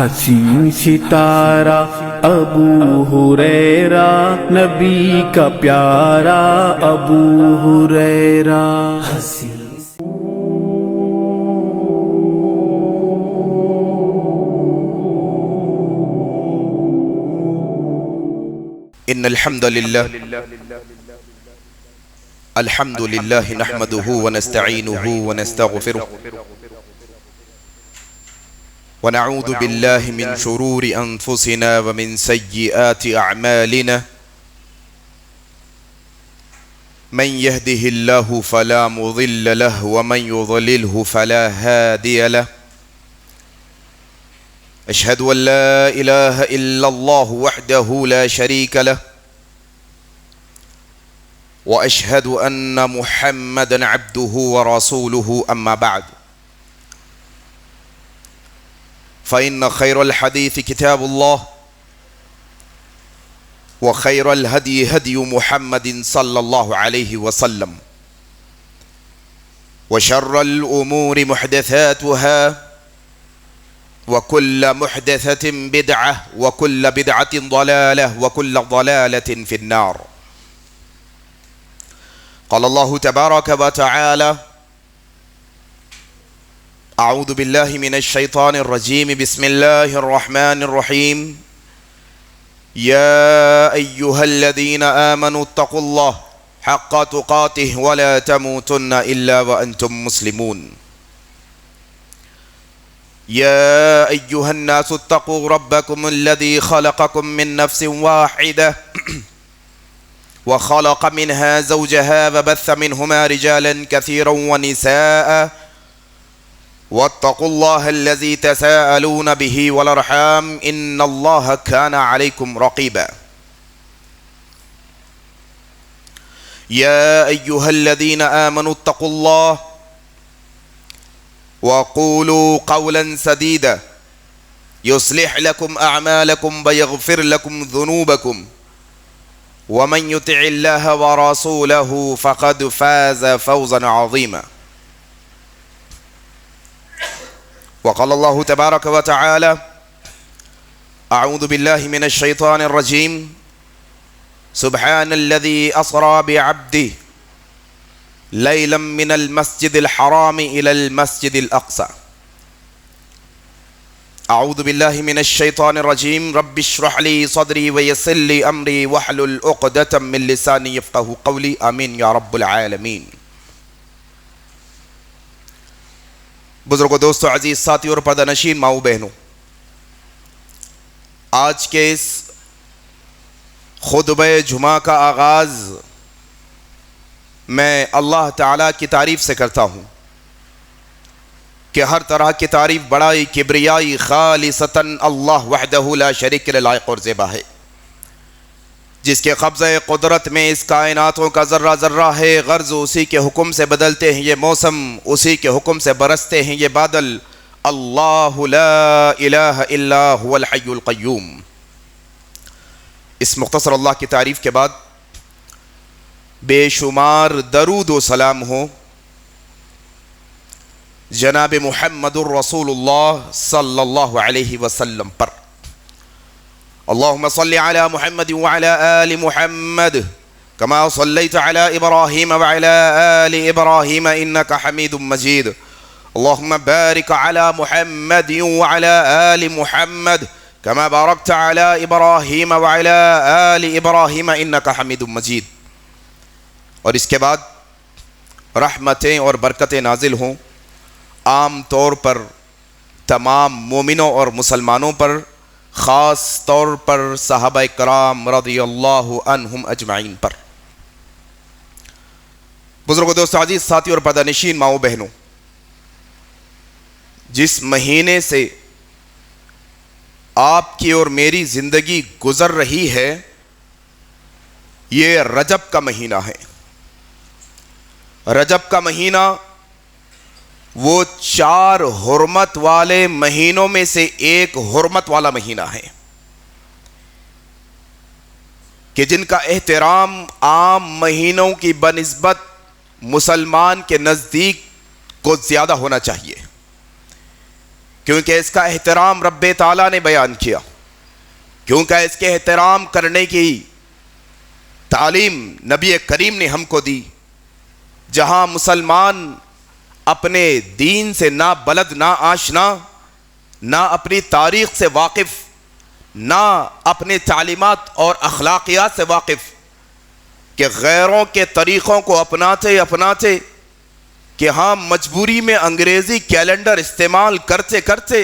حسین ستارہ ابو ہریرہ، نبی کا پیارا ابو ہریرہ۔ ان الحمد لله نحمده ونستعينه ونستغفره ونعوذ بالله من شرور انفسنا ومن سيئات اعمالنا، من يهده الله فلا مضل له ومن يضلله فلا هادي له، اشهد ان لا اله الا الله وحده لا شريك له، واشهد ان محمدا عبده ورسوله، اما بعد فان خير الحديث كتاب الله، وخير الهدي هدي محمد صلى الله عليه وسلم، وشر الامور محدثاتها، وكل محدثة بدعة، وكل بدعة ضلالة، وكل ضلالة في النار. قال الله تبارك وتعالى: أعوذ بالله من الشيطان الرجيم، بسم الله الرحمن الرحيم. يا أيها الذين آمنوا اتقوا الله حق تقاته ولا تموتن إلا وأنتم مسلمون. يا أيها الناس اتقوا ربكم الذي خلقكم من نفس واحدة وخلق منها زوجها وبث منهما رجالا كثيرا ونساء، واتقوا الله الذي تساءلون به والأرحام إن الله كان عليكم رقيبا. يا أيها الذين آمنوا اتقوا الله وقولوا قولا سديدا يصلح لكم أعمالكم ويغفر لكم ذنوبكم، ومن يطع الله ورسوله فقد فاز فوزا عظيما. وقال الله تبارك وتعالى: أعوذ بالله من الشيطان الرجيم، سبحان الذي أسرى بعبده ليلا من المسجد الحرام إلى المسجد الأقصى. أعوذ بالله من الشيطان الرجيم، رب اشرح لي صدري ويسر لي أمري واحلل عقدة من لساني يفقهوا قولي، آمين يا رب العالمين. بزرگوں، دوستو، عزیز ساتھی اور پردہ نشین ماؤں بہنوں، آج کے اس خطبہ جمعہ کا آغاز میں اللہ تعالیٰ کی تعریف سے کرتا ہوں کہ ہر طرح کی تعریف بڑائی کبریائی خالصتاً اللہ وحدہ لا شریک له لائق اور زیبا ہے، جس کے قبضہ قدرت میں اس کائناتوں کا ذرہ ذرہ ہے. غرض اسی کے حکم سے بدلتے ہیں یہ موسم، اسی کے حکم سے برستے ہیں یہ بادل. اللہ لا الہ الا هو الحی القیوم. اس مختصر اللہ کی تعریف کے بعد بے شمار درود و سلام ہو جناب محمد الرسول اللہ صلی اللہ علیہ وسلم پر. اللہم صلی علی محمد وعلی آل محمد کما صلیت علی ابراہیم وعلی آل ابراہیم انکا حمید مجید. اللہم بارک علی محمد وعلی آل محمد کما بارکت علی ابراہیم وعلی آل ابراہیم انکا حمید مجید. اور اس کے بعد رحمتیں اور برکتیں نازل ہوں عام طور پر تمام مومنوں اور مسلمانوں پر، خاص طور پر صحابہ کرام رضی اللہ عنہم اجمعین پر. بزرگوں، دوستو، عزیز ساتھی اور پردہ نشین ماؤں بہنوں، جس مہینے سے آپ کی اور میری زندگی گزر رہی ہے یہ رجب کا مہینہ ہے. رجب کا مہینہ وہ 4 حرمت والے مہینوں میں سے ایک حرمت والا مہینہ ہے کہ جن کا احترام عام مہینوں کی بنسبت مسلمان کے نزدیک کو زیادہ ہونا چاہیے. کیونکہ اس کا احترام رب تعالیٰ نے بیان کیا، کیونکہ اس کے احترام کرنے کی تعلیم نبی کریم نے ہم کو دی۔ جہاں مسلمان اپنے دین سے نہ بلد، نہ آشنا، نہ اپنی تاریخ سے واقف، نہ اپنے تعلیمات اور اخلاقیات سے واقف، کہ غیروں کے طریقوں کو اپناتے کہ ہاں مجبوری میں انگریزی کیلنڈر استعمال کرتے کرتے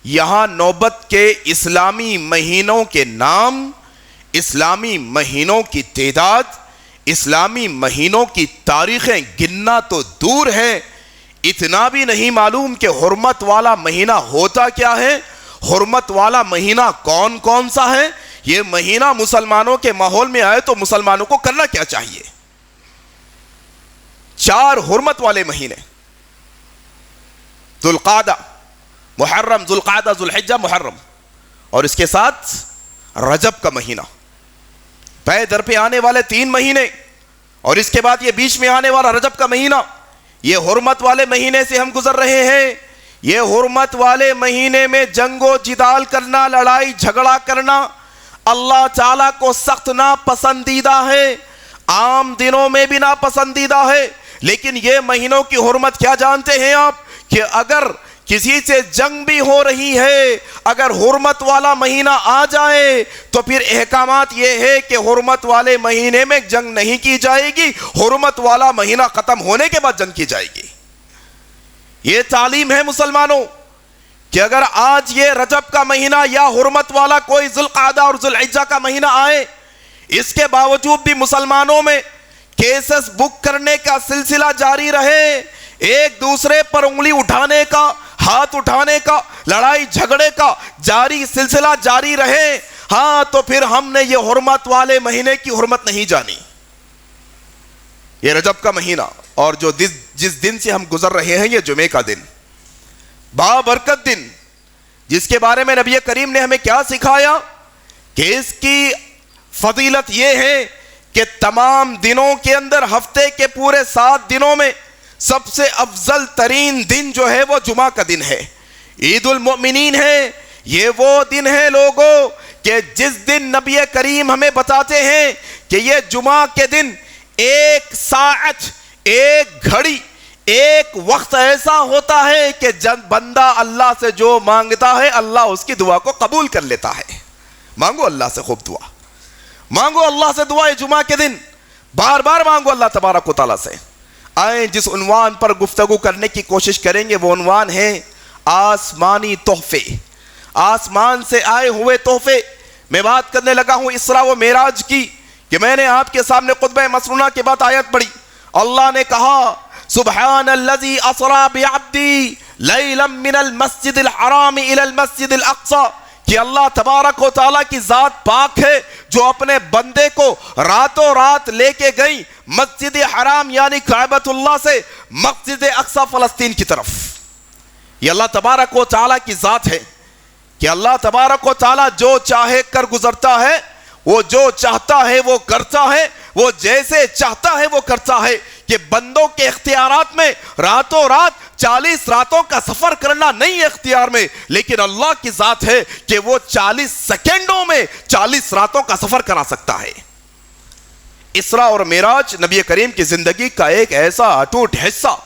یہاں نوبت کے اسلامی مہینوں کے نام، اسلامی مہینوں کی تعداد، اسلامی مہینوں کی تاریخیں گننا تو دور ہے، اتنا بھی نہیں معلوم کہ حرمت والا مہینہ ہوتا کیا ہے، حرمت والا مہینہ کون کون سا ہے۔ یہ مہینہ مسلمانوں کے ماحول میں آئے تو مسلمانوں کو کرنا کیا چاہیے؟ 4 حرمت والے مہینے، ذوالقعدہ، محرم، ذوالقعدہ، ذوالحجہ، محرم، اور اس کے ساتھ رجب کا مہینہ، پے در پہ آنے والے 3 مہینے، اور اس کے بعد یہ بیچ میں آنے والا رجب کا مہینہ۔ یہ حرمت والے مہینے سے ہم گزر رہے ہیں۔ یہ حرمت والے مہینے میں جنگ و جدال کرنا، لڑائی جھگڑا کرنا اللہ تعالیٰ کو سخت ناپسندیدہ ہے، عام دنوں میں بھی ناپسندیدہ ہے۔ لیکن یہ مہینوں کی حرمت کیا جانتے ہیں آپ؟ کہ اگر کسی سے جنگ بھی ہو رہی ہے، اگر حرمت والا مہینہ آ جائے تو پھر احکامات یہ ہے کہ حرمت والے مہینے میں جنگ نہیں کی جائے گی، حرمت والا مہینہ ختم ہونے کے بعد جنگ کی جائے گی۔ یہ تعلیم ہے مسلمانوں کہ اگر آج یہ رجب کا مہینہ یا حرمت والا کوئی ذوالقعدہ اور ذوالحجہ کا مہینہ آئے، اس کے باوجود بھی مسلمانوں میں کیسز بک کرنے کا سلسلہ جاری رہے، ایک دوسرے پر انگلی اٹھانے کا، ہاتھ اٹھانے کا، لڑائی جھگڑے کا جاری سلسلہ جاری رہے، ہاں تو پھر ہم نے یہ حرمت والے مہینے کی حرمت نہیں جانی۔ یہ رجب کا مہینہ، اور جو جس دن سے ہم گزر رہے ہیں، یہ جمعے کا دن، بابرکت دن، جس کے بارے میں نبی کریم نے ہمیں کیا سکھایا کہ اس کی فضیلت یہ ہے کہ تمام دنوں کے اندر، ہفتے کے پورے 7 دنوں میں سب سے افضل ترین دن جو ہے وہ جمعہ کا دن ہے، عید المؤمنین ہے۔ یہ وہ دن ہے لوگوں کہ جس دن نبی کریم ہمیں بتاتے ہیں کہ یہ جمعہ کے دن 1 ساعت، 1 گھڑی، 1 وقت ایسا ہوتا ہے کہ جب بندہ اللہ سے جو مانگتا ہے اللہ اس کی دعا کو قبول کر لیتا ہے۔ مانگو اللہ سے خوب دعا، مانگو اللہ سے دعا جمعہ کے دن، بار بار مانگو اللہ تبارک و تعالیٰ سے۔ آئیں جس عنوان پر گفتگو کرنے کی کوشش کریں گے وہ عنوان ہے آسمانی تحفے، آسمان سے آئے ہوئے تحفے۔ میں بات کرنے لگا ہوں اسراء و معراج کی، کہ میں نے آپ کے سامنے خطبہ مسنونہ کے بعد آیت پڑھی، اللہ نے کہا سبحان الذی اسری بعبدی لیلا من المسجد الحرام الى المسجد الاقصی، کہ اللہ تبارک و تعالیٰ کی ذات پاک ہے جو اپنے بندے کو راتوں رات لے کے گئی مسجد حرام یعنی کعبۃ اللہ سے مسجد اقصی فلسطین کی طرف۔ یہ اللہ تبارک و تعالیٰ کی ذات ہے کہ اللہ تبارک و تعالیٰ جو چاہے کر گزرتا ہے، وہ جو چاہتا ہے وہ کرتا ہے، وہ جیسے چاہتا ہے وہ کرتا ہے، کہ بندوں کے اختیارات میں راتوں رات 40 راتوں کا سفر کرنا نہیں ہے اختیار میں، لیکن اللہ کی ذات ہے کہ وہ 40 سیکنڈوں میں 40 راتوں کا سفر کرا سکتا ہے۔ اسراء اور معراج نبی کریم کی زندگی کا ایک ایسا اٹوٹ حصہ،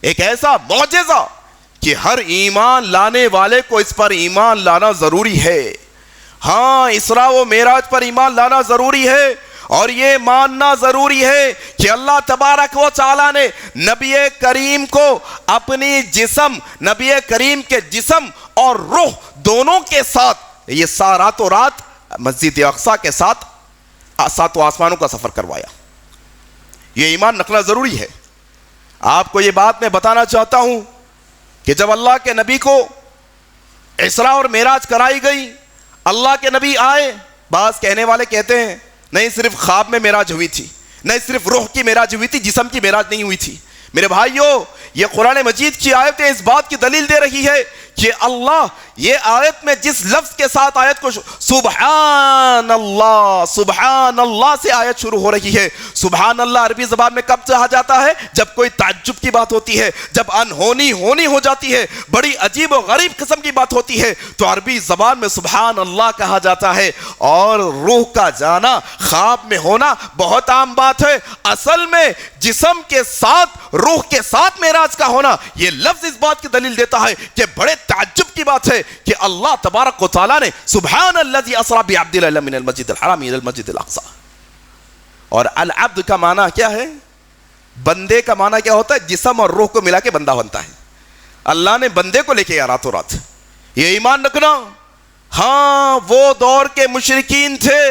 ایک ایسا معجزہ کہ ہر ایمان لانے والے کو اس پر ایمان لانا ضروری ہے۔ ہاں، اسراء و معراج پر ایمان لانا ضروری ہے، اور یہ ماننا ضروری ہے کہ اللہ تبارک و تعالیٰ نے نبی کریم کو اپنی جسم، نبی کریم کے جسم اور روح دونوں کے ساتھ یہ راتوں رات مسجد اقصی کے ساتھ 7 آسمانوں کا سفر کروایا۔ یہ ایمان رکھنا ضروری ہے۔ آپ کو یہ بات میں بتانا چاہتا ہوں کہ جب اللہ کے نبی کو اسراء اور معراج کرائی گئی، اللہ کے نبی آئے، بعض کہنے والے کہتے ہیں نہیں صرف خواب میں معراج ہوئی تھی، نہیں صرف روح کی معراج ہوئی تھی، جسم کی معراج نہیں ہوئی تھی۔ میرے بھائیو، یہ قرآن مجید کی آیتیں اس بات کی دلیل دے رہی ہے کہ اللہ یہ آیت میں جس لفظ کے ساتھ آیت کو سبحان اللہ سے آیت شروع ہو رہی ہے. سبحان اللہ عربی زبان میں کب کہا جاتا ہے؟ جب کوئی تعجب کی بات ہوتی ہے, جب انہونی ہو جاتی ہے, بڑی عجیب و غریب قسم کی بات ہوتی ہے, تو عربی زبان میں سبحان اللہ کہا جاتا ہے. اور روح کا جانا, خواب میں ہونا بہت عام بات ہے. اصل میں جسم کے ساتھ, روح کے ساتھ معراج کا ہونا, یہ لفظ اس بات کی دلیل دیتا ہے کہ بڑے تعجب کی بات ہے کہ اللہ تبارک و تعالیٰ نے سبحان الذی اسری بعبدہ لیلا من المسجد الحرام الى المسجد الاقصی. اور العبد کا معنی کیا ہے؟ بندے کا معنی کیا ہوتا ہے؟ جسم اور روح کو ملا کے بندہ بنتا ہے. اللہ نے بندے کو لے کے آیا راتوں رات. یہ ایمان رکھنا. ہاں, وہ دور کے مشرکین تھے,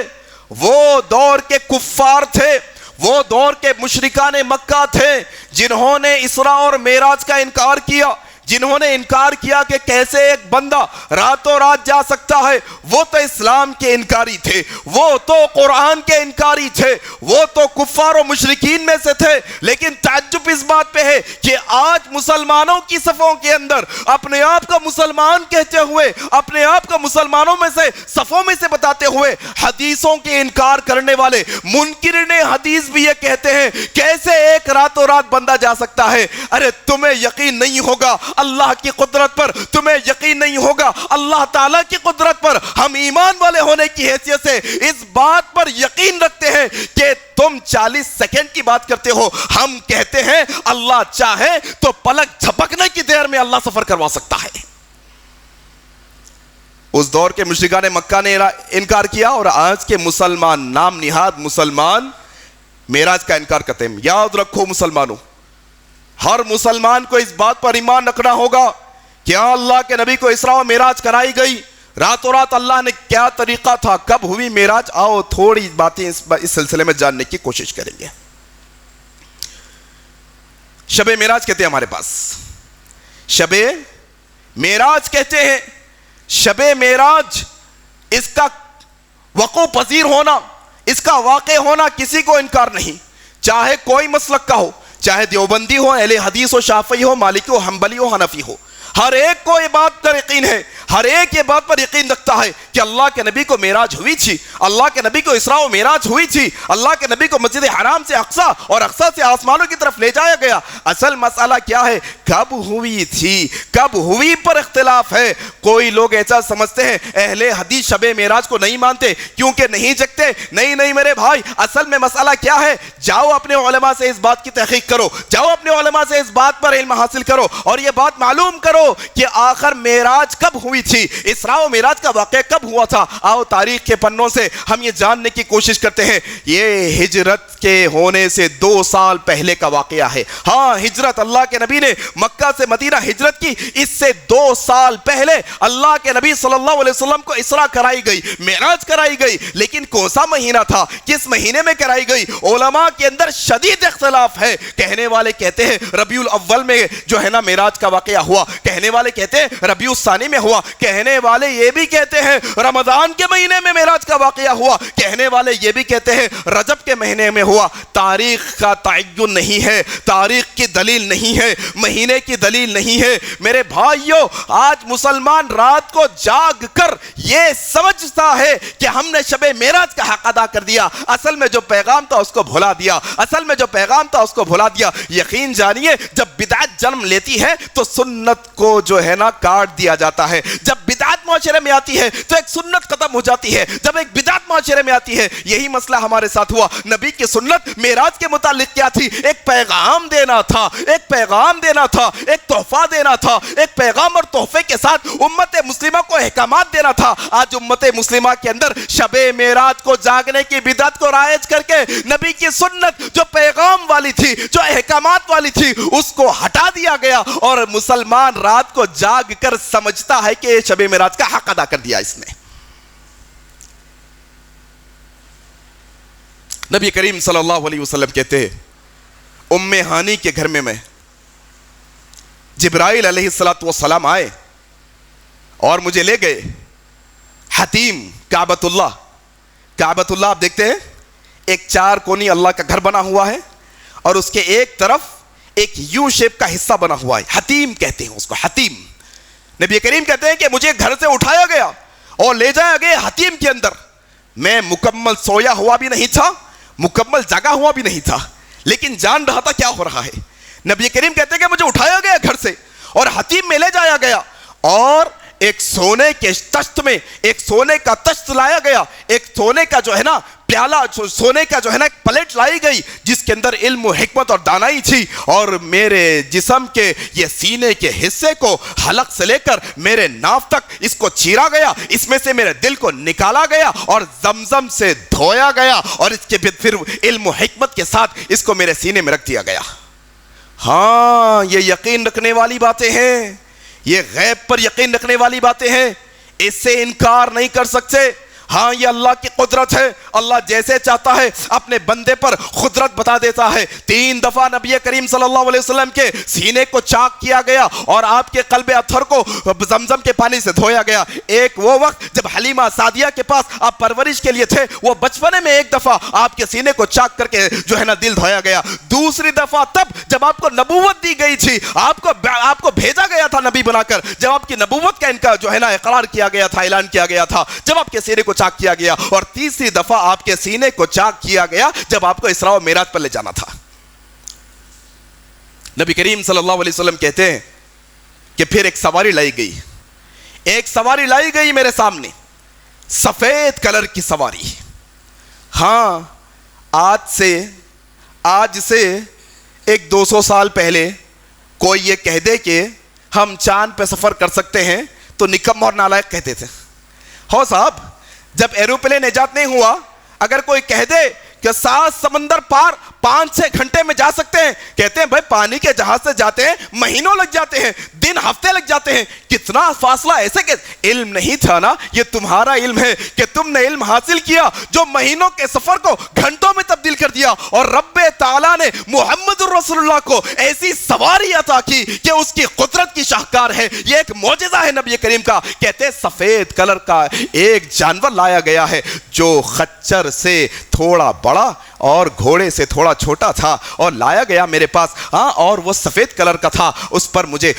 وہ دور کے کفار تھے, وہ دور کے مشرکان مکہ تھے جنہوں نے اسراء اور معراج کا انکار کیا, جنہوں نے انکار کیا کہ کیسے ایک بندہ راتوں رات جا سکتا ہے. وہ تو اسلام کے انکاری تھے, وہ تو قرآن کے انکاری تھے, وہ تو کفار و مشرکین میں سے تھے. لیکن تعجب اس بات پہ ہے کہ آج مسلمانوں کی صفوں کے اندر اپنے آپ کا مسلمان کہتے ہوئے, اپنے آپ کا مسلمانوں میں سے, صفوں میں سے بتاتے ہوئے, حدیثوں کے انکار کرنے والے منکرین حدیث بھی یہ کہتے ہیں کیسے ایک راتوں رات بندہ جا سکتا ہے. ارے تمہیں یقین نہیں ہوگا اللہ کی قدرت پر, تمہیں یقین نہیں ہوگا اللہ تعالیٰ کی قدرت پر. ہم ایمان والے ہونے کی حیثیت سے اس بات پر یقین رکھتے ہیں کہ تم 40 سیکنڈ کی بات کرتے ہو, ہم کہتے ہیں اللہ چاہے تو پلک جھپکنے کی دیر میں اللہ سفر کروا سکتا ہے. اس دور کے مشرکان مکہ نے انکار کیا, اور آج کے مسلمان, نام نہاد مسلمان, معراج کا انکار کرتے ہیں. یاد رکھو مسلمانوں, ہر مسلمان کو اس بات پر ایمان رکھنا ہوگا کہ اللہ کے نبی کو اسراء و معراج کرائی گئی. راتوں رات اللہ نے کیا طریقہ تھا, کب ہوئی معراج, آؤ تھوڑی باتیں اس سلسلے میں جاننے کی کوشش کریں گے. شب معراج کہتے ہیں ہمارے پاس, شب معراج کہتے ہیں. شب معراج, اس کا وقوع پذیر ہونا, اس کا واقع ہونا کسی کو انکار نہیں, چاہے کوئی مسلک کا ہو, چاہے دیوبندی ہو, اہل حدیث ہو, شافعی ہو, مالکی ہو, حنبلی ہو, حنفی ہو. ہر ایک کو یہ بات پر یقین ہے, ہر ایک یہ بات پر یقین رکھتا ہے کہ اللہ کے نبی کو معراج ہوئی تھی, اللہ کے نبی کو اسراء و معراج ہوئی تھی, اللہ کے نبی کو مسجد حرام سے اقصی اور اقصی سے آسمانوں کی طرف لے جایا گیا. اصل مسئلہ کیا ہے؟ کب ہوئی تھی, کب ہوئی پر اختلاف ہے. کوئی لوگ ایسا سمجھتے ہیں اہل حدیث شب معراج کو نہیں مانتے کیونکہ نہیں جگتے. نہیں میرے بھائی, اصل میں مسئلہ کیا ہے؟ جاؤ اپنے علماء سے اس بات کی تحقیق کرو, جاؤ اپنے علماء سے اس بات پر علم حاصل کرو, اور یہ بات معلوم کرو کہ آخر معراج کب ہوئی تھی, اسراء و معراج کا واقعہ کب ہوا تھا. آؤ تاریخ کے پنوں سے ہم یہ جاننے کی کوشش کرتے ہیں. یہ ہجرت کے ہونے سے 2 سال پہلے کا واقعہ ہے. ہاں, ہجرت, اللہ کے نبی نے مکہ سے مدینہ ہجرت کی, اس سے 2 سال پہلے اللہ کے نبی صلی اللہ علیہ وسلم کو اسراء کرائی گئی, معراج کرائی گئی. لیکن کون سا مہینہ تھا, کس مہینے میں کرائی گئی؟ علماء کے اندر شدید اختلاف ہے. کہنے والے کہتے ہیں ربیع الاول میں جو ہے نا معراج کا واقعہ ہوا, کہنے والے کہتے ہیں ربیع الثانی میں ہوا, کہنے والے یہ بھی کہتے ہیں رمضان کے مہینے میں معراج کا واقعہ ہوا, کہنے والے یہ بھی کہتے ہیں رجب کے مہینے میں ہوا. تاریخ کا تعین نہیں ہے, تاریخ کی دلیل نہیں ہے, مہینے کی دلیل نہیں ہے. میرے بھائیو, آج مسلمان رات کو جاگ کر یہ سمجھتا ہے کہ ہم نے شب معراج کا حق ادا کر دیا. اصل میں جو پیغام تھا اس کو بھلا دیا, اصل میں جو پیغام تھا اس کو بھلا دیا. یقین جانیے, جب بدعت جنم لیتی ہے تو سنت کو جو ہے نا کاٹ دیا جاتا ہے. جب بدعت معاشرے میں آتی ہے تو ایک سنت ختم ہو جاتی ہے, جب ایک بدعت معاشرے میں آتی ہے. یہی مسئلہ ہمارے ساتھ ہوا. نبی کی سنت معراج کے متعلق کیا تھی؟ ایک پیغام دینا تھا, ایک پیغام دینا تھا, ایک تحفہ دینا تھا, ایک پیغام اور تحفے کے ساتھ امت مسلمہ کو احکامات دینا تھا. آج امت مسلمہ کے اندر شب معراج کو جاگنے کی بدعت کو رائج کر کے نبی کی سنت جو پیغام والی تھی, جو احکامات والی تھی, اس کو ہٹا دیا گیا, اور مسلمان رات کو جاگ کر سمجھتا ہے کہ شب معراج کا حق ادا کر دیا اس نے. نبی کریم صلی اللہ علیہ وسلم کہتے ہیں ام ہانی کے گھر میں جبرائیل علیہ السلام آئے اور مجھے لے گئے. حتیم, کعبۃ اللہ آپ دیکھتے ہیں ایک 4 کونی اللہ کا گھر بنا ہوا ہے, اور اس کے ایک طرف ایک یو شیپ کا حصہ بنا ہوا ہے. حتیم کہتے ہیں اس کو, حتیم. نبی کریم کہتے ہیں کہ مجھے گھر سے اٹھایا گیا اور لے جایا گیا حتیم کے اندر. میں مکمل سویا ہوا بھی نہیں تھا, مکمل جگا ہوا بھی نہیں تھا, لیکن جان رہا تھا کیا ہو رہا ہے. نبی کریم کہتے ہیں کہ مجھے اٹھایا گیا گھر سے اور حتیم میں لے جایا گیا, اور ایک سونے کے تشت میں ایک سونے کا تشت لایا گیا, ایک سونے کا جو ہے نا پیالہ, سونے کا جو ہے نا ایک پلیٹ لائی گئی جس کے اندر علم و حکمت اور دانائی تھی, اور میرے جسم کے یہ سینے کے حصے کو حلق سے لے کر میرے ناف تک اس کو چیرا گیا, اس میں سے میرے دل کو نکالا گیا اور زمزم سے دھویا گیا, اور اس کے پھر علم و حکمت کے ساتھ اس کو میرے سینے میں رکھ دیا گیا. ہاں یہ یقین رکھنے والی باتیں ہیں, یہ غیب پر یقین رکھنے والی باتیں ہیں, اس سے انکار نہیں کر سکتے. ہاں یہ اللہ کی قدرت ہے, اللہ جیسے چاہتا ہے اپنے بندے پر قدرت بتا دیتا ہے. 3 دفعہ نبی کریم صلی اللہ علیہ وسلم کے سینے کو چاک کیا گیا اور آپ کے قلب اطہر کو زمزم کے پانی سے دھویا گیا. ایک وہ وقت جب حلیمہ سعدیہ کے پاس آپ پرورش کے لیے تھے, وہ بچپنے میں ایک دفعہ آپ کے سینے کو چاک کر کے جو ہے نا دل دھویا گیا. دوسری دفعہ تب جب آپ کو نبوت دی گئی تھی, آپ کو بھیجا گیا تھا نبی بنا کر, جب آپ کی نبوت کا ان کا جو ہے نا اقرار کیا گیا تھا, اعلان کیا گیا تھا, جب آپ کے سینے کو چاک کیا گیا. اور تیسری دفعہ آپ کے سینے کو چاک کیا گیا جب آپ کو اسراء و معراج پر لے جانا تھا. نبی کریم صلی اللہ علیہ وسلم کہتے ہیں کہ پھر ایک سواری لائی گئی, ایک سواری لائی گئی میرے سامنے, سفید کلر کی سواری. ہاں آج سے 100-200 سال پہلے کوئی یہ کہہ دے کہ ہم چاند پہ سفر کر سکتے ہیں تو نکم اور نالائق کہتے تھے. ہو صاحب, جب ایروپلین ایجاد نہیں ہوا, اگر کوئی کہہ دے کہ 7 سمندر پار 5-6 گھنٹے میں جا سکتے ہیں, کہتے ہیں بھائی پانی کے جہاز سے جاتے ہیں مہینوں لگ جاتے ہیں, دن ہفتے لگ جاتے ہیں, کتنا فاصلہ. ایسے کہ علم نہیں تھا نا, یہ تمہارا علم ہے کہ تم نے علم حاصل کیا جو مہینوں کے سفر کو گھنٹوں میں تبدیل کر دیا, اور رب تعالیٰ نے محمد رسول اللہ کو ایسی سواری عطا کی کہ اس کی قدرت کی شاہکار ہے. یہ ایک معجزہ ہے نبی کریم کا. کہتے ہیں سفید کلر کا ایک جانور لایا گیا ہے جو خچر سے تھوڑا بڑا اور گھوڑے سے تھوڑا چھوٹا تھا, اور لایا گیا میرے پاس. ہاں, اور وہ سفید کلر کا تھا, اس پر مجھے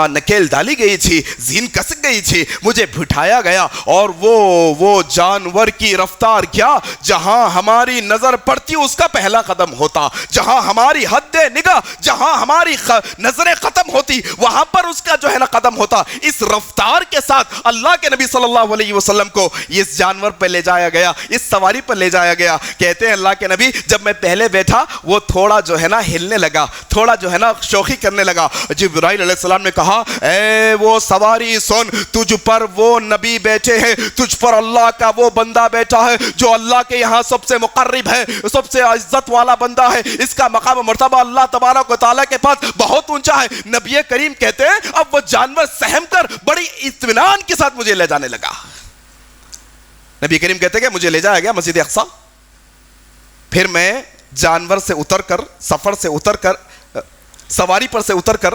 نکیل ڈالی گئی تھی, زین کس گئی تھی, مجھے بٹھایا گیا, اور وہ جانور کی رفتار کیا, جہاں ہماری نظر پڑتی اس کا پہلا قدم ہوتا, جہاں ہماری حد نگاہ, جہاں ہماری نظریں ختم ہوتی وہاں پر اس کا جو ہے نا قدم ہوتا. اس رفتار کے ساتھ اللہ کے نبی صلی اللہ علیہ وسلم کو اس جانور پر لے جایا گیا, اس سواری پر لے جایا گیا. کہتے ہیں اللہ کے نبی جب میں پہلے بیٹھا وہ تھوڑا جو ہے نا ہلنے لگا, تھوڑا جو ہے نا شوخی کرنے لگا. جبرائیل علیہ السلام نے کہا اے وہ سواری سن, تجھ پر وہ نبی بیٹھے ہیں, تجھ پر اللہ کا وہ بندہ بیٹھا ہے جو اللہ کے یہاں سب سے مقرب ہے, سب سے عزت والا بندہ ہے, اس کا مقام و مرتبہ اللہ تبارک و تعالیٰ کے پاس بہت اونچا ہے. نبی کریم کہتے ہیں اب وہ جانور سہم کر بڑی اطمینان کے ساتھ مجھے لے جانے لگا. نبی کریم کہتے ہیں کہ مجھے لے جایا گیا مسجد اقصی. پھر میں جانور سے اتر کر, سفر سے اتر کر, سواری پر سے اتر کر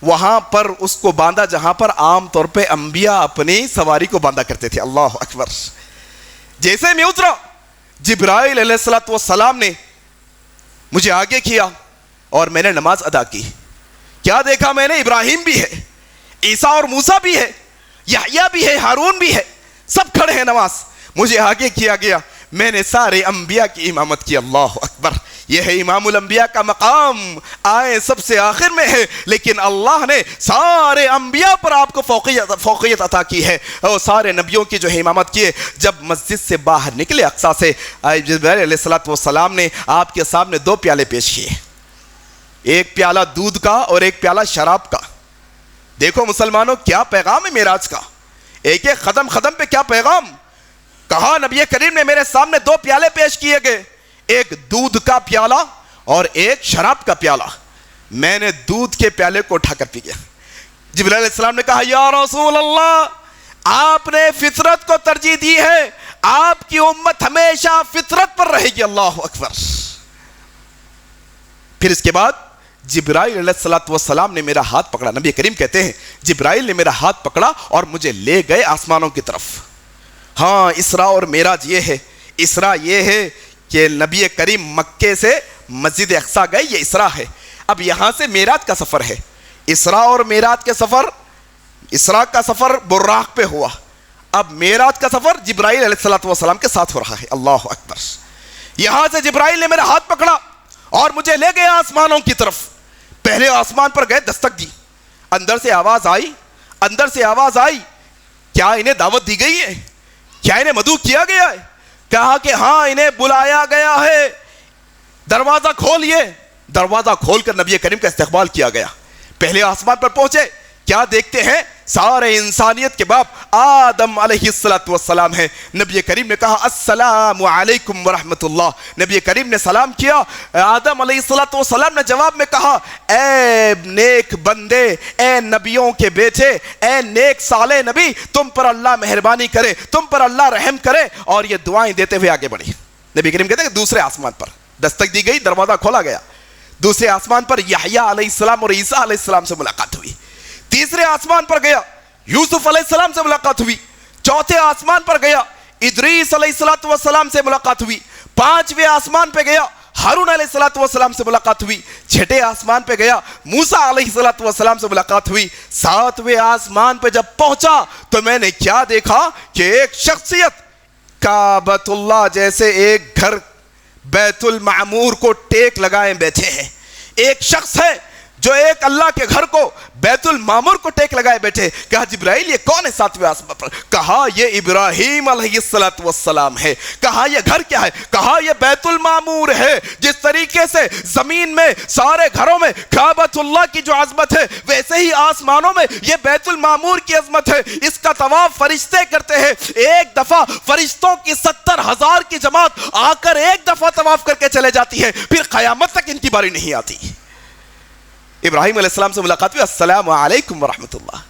وہاں پر اس کو باندھا جہاں پر عام طور پہ انبیاء اپنی سواری کو باندھا کرتے تھے. اللہ اکبر. جیسے میں اترا, جبرائیل علیہ السلام نے مجھے آگے کیا اور میں نے نماز ادا کی. کیا دیکھا میں نے, ابراہیم بھی ہے, عیسیٰ اور موسیٰ بھی ہے, یحییٰ بھی ہے, ہارون بھی ہے, سب کھڑے ہیں نماز. مجھے آگے کیا گیا, میں نے سارے انبیاء کی امامت کی. اللہ اکبر. یہ ہے امام الانبیاء کا مقام, آئے سب سے آخر میں ہے, لیکن اللہ نے سارے انبیاء پر آپ کو فوقیت عطا کی ہے, اور سارے نبیوں کی جو ہے امامت کی ہے. جب مسجد سے باہر نکلے اقصی سے, جبرائیل علیہ السلام نے آپ کے سامنے 2 پیالے پیش کیے, ایک پیالہ دودھ کا اور ایک پیالہ شراب کا. دیکھو مسلمانوں کیا پیغام ہے معراج کا, ایک ایک قدم قدم پہ کیا پیغام. کہا نبی کریم نے میرے سامنے 2 پیالے پیش کیے گئے, ایک دودھ کا پیالہ اور ایک شراب کا پیالہ. میں نے دودھ کے پیالے کو اٹھا کر پی گیا. جبرائیل علیہ السلام نے کہا یا رسول اللہ, آپ نے فطرت کو ترجیح دی ہے, آپ کی امت ہمیشہ فطرت پر رہے گی. اللہ اکبر. پھر اس کے بعد جبرائیل علیہ السلام نے میرا ہاتھ پکڑا. نبی کریم کہتے ہیں جبرائیل نے میرا ہاتھ پکڑا اور مجھے لے گئے آسمانوں کی طرف. ہاں, اسراء اور معراج یہ ہے. اسراء یہ ہے کہ نبی کریم مکے سے مسجد اقصی گئے, یہ اسراء ہے. اب یہاں سے معراج کا سفر ہے. اسراء اور معراج کے سفر اسراء کا سفر براق پہ ہوا، اب معراج کا سفر جبرائیل علیہ الصلوۃ والسلام کے ساتھ ہو رہا ہے۔ اللہ اکبر۔ یہاں سے جبرائیل نے میرا ہاتھ پکڑا اور مجھے لے گیا آسمانوں کی طرف۔ پہلے آسمان پر گئے، دستک دی، اندر سے آواز آئی، کیا انہیں دعوت دی گئی ہے؟ کیا انہیں مدعو کیا گیا ہے؟ کہا کہ ہاں انہیں بلایا گیا ہے، دروازہ کھولیے۔ دروازہ کھول کر نبی کریم کا استقبال کیا گیا۔ پہلے آسمان پر پہنچے، کیا دیکھتے ہیں؟ سارے انسانیت کے باپ آدم علیہ السلام ہیں۔ نبی کریم نے کہا السلام علیکم ورحمت اللہ۔ نبی کریم نے سلام کیا، آدم علیہ السلام نے جواب میں کہا اے نیک بندے، اے نبیوں کے بیٹے، اے نیک صالح نبی، تم پر اللہ مہربانی کرے، تم پر اللہ رحم کرے، اور یہ دعائیں دیتے ہوئے آگے بڑھی۔ نبی کریم کہتے ہیں کہ دوسرے آسمان پر دستک دی گئی، دروازہ کھولا گیا۔ دوسرے آسمان پر یحییٰ علیہ السلام اور عیسیٰ علیہ السلام سے ملاقات ہوئی۔ تیسرے آسمان پر گیا، یوسف علیہ السلام سے ملاقات ہوئی۔ چوتھے آسمان پر گیا، ادریس علیہ السلام سے ملاقات ہوئی۔ پانچویں آسمان پہ گیا، ہارون علیہ السلام سے ملاقات ہوئی۔ چھٹے آسمان پہ گیا، موسیٰ علیہ السلام سے ملاقات ہوئی۔ ساتویں آسمان پہ جب پہنچا تو میں نے کیا دیکھا کہ ایک شخصیت کعبۃ اللہ جیسے ایک گھر بیت المعمور کو ٹیک لگائے بیٹھے ہیں۔ ایک شخص ہے جو ایک اللہ کے گھر کو بیت المعمور کو ٹیک لگائے بیٹھے۔ کہا جبرائیل یہ کون ہے ساتویں آسمان پر؟ کہا یہ ابراہیم علیہ السلام ہے۔ کہا یہ گھر کیا ہے؟ کہا یہ بیت المعمور ہے۔ جس طریقے سے زمین میں سارے گھروں میں کعبۃ اللہ کی جو عظمت ہے، ویسے ہی آسمانوں میں یہ بیت المعمور کی عظمت ہے۔ اس کا طواف فرشتے کرتے ہیں۔ ایک دفعہ فرشتوں کی 70,000 کی جماعت آ کر ایک دفعہ طواف کر کے چلے جاتی ہے، پھر قیامت تک ان کی باری نہیں آتی۔ ابراہیم علیہ السلام سے ملاقات ہوئی، السلام علیکم ورحمت اللہ۔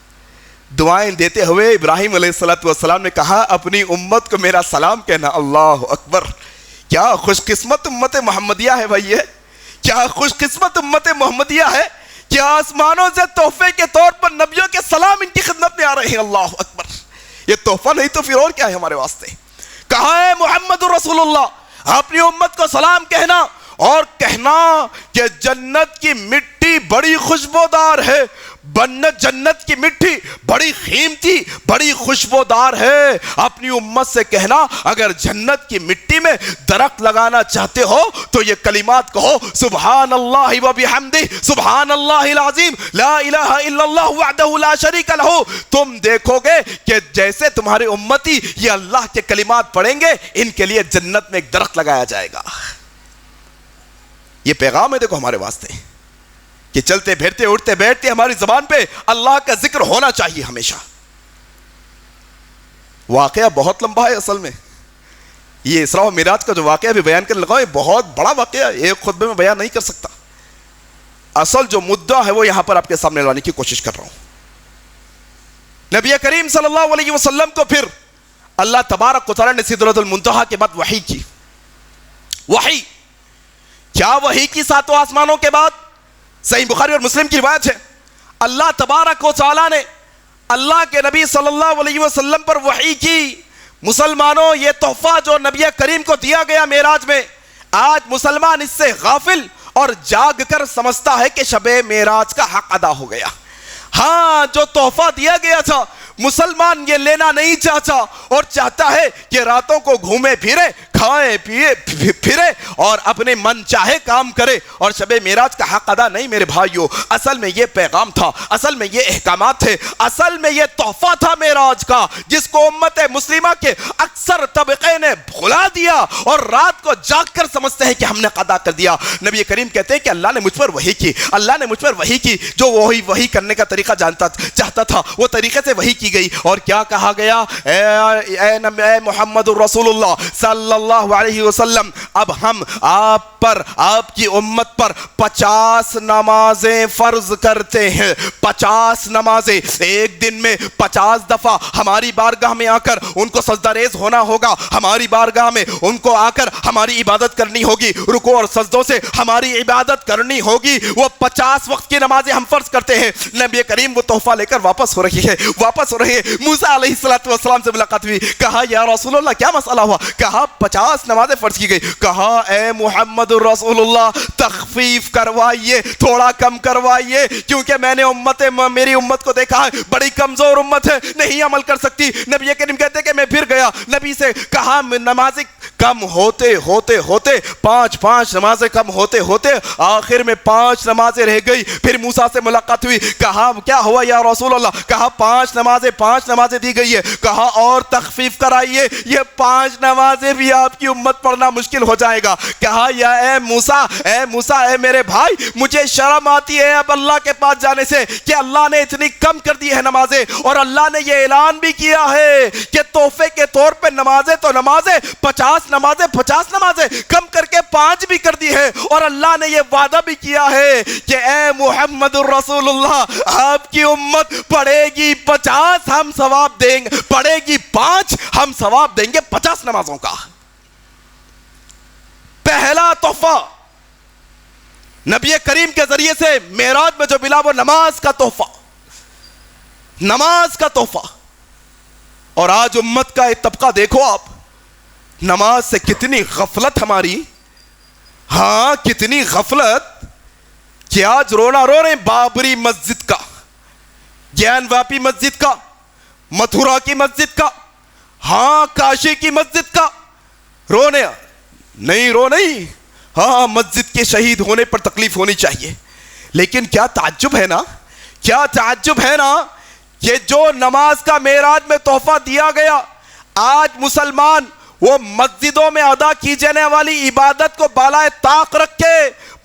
دعائیں دیتے ہوئے ابراہیم علیہ السلام نے کہا اپنی امت کو میرا سلام کہنا۔ اللہ اکبر۔ کیا خوش قسمت امت محمدیہ ہے بھائی، یہ کیا خوش قسمت امت محمدیہ ہے کہ آسمانوں سے تحفے کے طور پر نبیوں کے سلام ان کی خدمت میں آ رہے ہیں۔ اللہ اکبر۔ یہ تحفہ نہیں تو پھر اور کیا ہے ہمارے واسطے؟ کہا ہے محمد الرسول اللہ، اپنی امت کو سلام کہنا اور کہنا کہ جنت کی مٹی بڑی خوشبودار ہے، جنت کی مٹی بڑی قیمتی، بڑی خوشبودار ہے۔ اپنی امت سے کہنا اگر جنت کی مٹی میں درخت لگانا چاہتے ہو تو یہ کلمات کہو، سبحان اللہ و بحمدہ، سبحان اللہ العظیم، لا الہ الا اللہ وحدہ لا شریک لہ۔ تم دیکھو گے کہ جیسے تمہارے امتی یہ اللہ کے کلمات پڑھیں گے، ان کے لیے جنت میں ایک درخت لگایا جائے گا۔ یہ پیغام ہے دیکھو ہمارے واسطے کہ چلتے پھرتے اٹھتے بیٹھتے ہماری زبان پہ اللہ کا ذکر ہونا چاہیے ہمیشہ۔ واقعہ بہت لمبا ہے اصل میں، یہ اسراء و معراج کا جو واقعہ بھی بیان کرنے لگا یہ بہت بڑا واقعہ ہے، ایک خطبے میں بیان نہیں کر سکتا۔ اصل جو مدعا ہے وہ یہاں پر آپ کے سامنے لانے کی کوشش کر رہا ہوں۔ نبی کریم صلی اللہ علیہ وسلم کو پھر اللہ تبارک و تعالیٰ نے سدرۃ المنتہا کے بعد وحی کی۔ وحی کیا وحی کی ساتوں آسمانوں کے بعد؟ صحیح بخاری اور مسلم کی روایت ہے، اللہ تبارک و تعالیٰ نے اللہ کے نبی صلی اللہ علیہ وسلم پر وحی کی۔ مسلمانوں یہ تحفہ جو نبی کریم کو دیا گیا معراج میں، آج مسلمان اس سے غافل اور جاگ کر سمجھتا ہے کہ شب معراج کا حق ادا ہو گیا۔ ہاں جو تحفہ دیا گیا تھا مسلمان یہ لینا نہیں چاہتا، اور چاہتا ہے کہ راتوں کو گھومے پھرے، کھائے پیے پھرے اور اپنے من چاہے کام کرے، اور شب معراج کا حق ادا نہیں۔ میرے بھائیو اصل میں یہ پیغام تھا، اصل میں یہ احکامات تھے، اصل میں یہ تحفہ تھا معراج کا، جس کو امت مسلمہ کے اکثر طبقے نے بھلا دیا اور رات کو جاگ کر سمجھتے ہیں کہ ہم نے ادا کر دیا۔ نبی کریم کہتے ہیں کہ اللہ نے مجھ پر وحی کی، اللہ نے مجھ پر وحی کی، جو وہی کرنے کا طریقہ چاہتا تھا وہ طریقے سے وحی کی گئی۔ اور کیا کہا گیا؟ اے محمد الرسول اللہ صلی اللہ علیہ وسلم، اب ہم آپ پر، آپ کی امت پر 50 نمازیں فرض کرتے ہیں۔ 50 نمازیں، ایک دن میں 50 دفعہ ہماری بارگاہ میں آ کر ان کو سجدہ ریز ہونا ہوگا، ہماری بارگاہ میں ان کو آ کر ہماری عبادت کرنی ہوگی، رکوع اور سجدوں سے ہماری عبادت کرنی ہوگی۔ وہ 50 وقت کی نمازیں ہم فرض کرتے ہیں۔ نبی کریم وہ تحفہ لے کر واپس ہو رہی ہے، واپس ہو رہے ہیں. موسیٰ علیہ السلام سے ملاقات ہوئی, کہا یا رسول اللہ کیا مسئلہ ہوا؟ کہا 50 نمازیں فرض کی گئی. کہا اے محمد الرسول اللہ تخفیف کروائیے, تھوڑا کم کروائیے, کیونکہ میں نے میری امت کو دیکھا ہے, بڑی کمزور امت ہے, نہیں عمل کر سکتی. نبی کریم کہتے کہ میں پھر گیا نبی سے کہا نمازیں کم ہوتے ہوتے ہوتے 5 نمازیں کم ہوتے ہوتے آخر میں 5 نمازیں رہ گئی. پھر موسیٰ سے ملاقات ہوئی, کہا کیا ہوا یا رسول اللہ؟ کہا 5 نمازیں دی گئی ہے. کہا اور تخفیف کرائیے, یہ 5 نمازیں بھی آپ کی امت پڑھنا مشکل ہو جائے گا. کہا یا اے موسیٰ اے میرے بھائی, مجھے شرم آتی ہے اب اللہ کے پاس جانے سے کہ اللہ نے اتنی کم کر دی ہے نمازیں, اور اللہ نے یہ اعلان بھی کیا ہے کہ تحفے کے طور پہ نمازیں 50 نمازیں کم کر کے 5 بھی کر دی ہے, اور اللہ نے یہ وعدہ بھی کیا ہے کہ اے محمد الرسول اللہ آپ کی امت پڑھے گی 50 ہم ثواب دیں گے, پڑھے گی 5 ہم ثواب دیں گے 50 نمازوں کا. پہلا تحفہ نبی کریم کے ذریعے سے معراج میں جو ملا وہ نماز کا تحفہ. اور آج امت کا ایک طبقہ دیکھو آپ, نماز سے کتنی غفلت ہماری, ہاں کتنی غفلت کہ آج رونا رو رہے ہیں بابری مسجد کا, جین واپی مسجد کا, متھرا کی مسجد کا, ہاں کاشی کی مسجد کا. نہیں, ہاں مسجد کے شہید ہونے پر تکلیف ہونی چاہیے, لیکن کیا تعجب ہے نا کہ جو نماز کا معراج میں تحفہ دیا گیا, آج مسلمان وہ مسجدوں میں ادا کی جانے والی عبادت کو بالائے طاق رکھ کے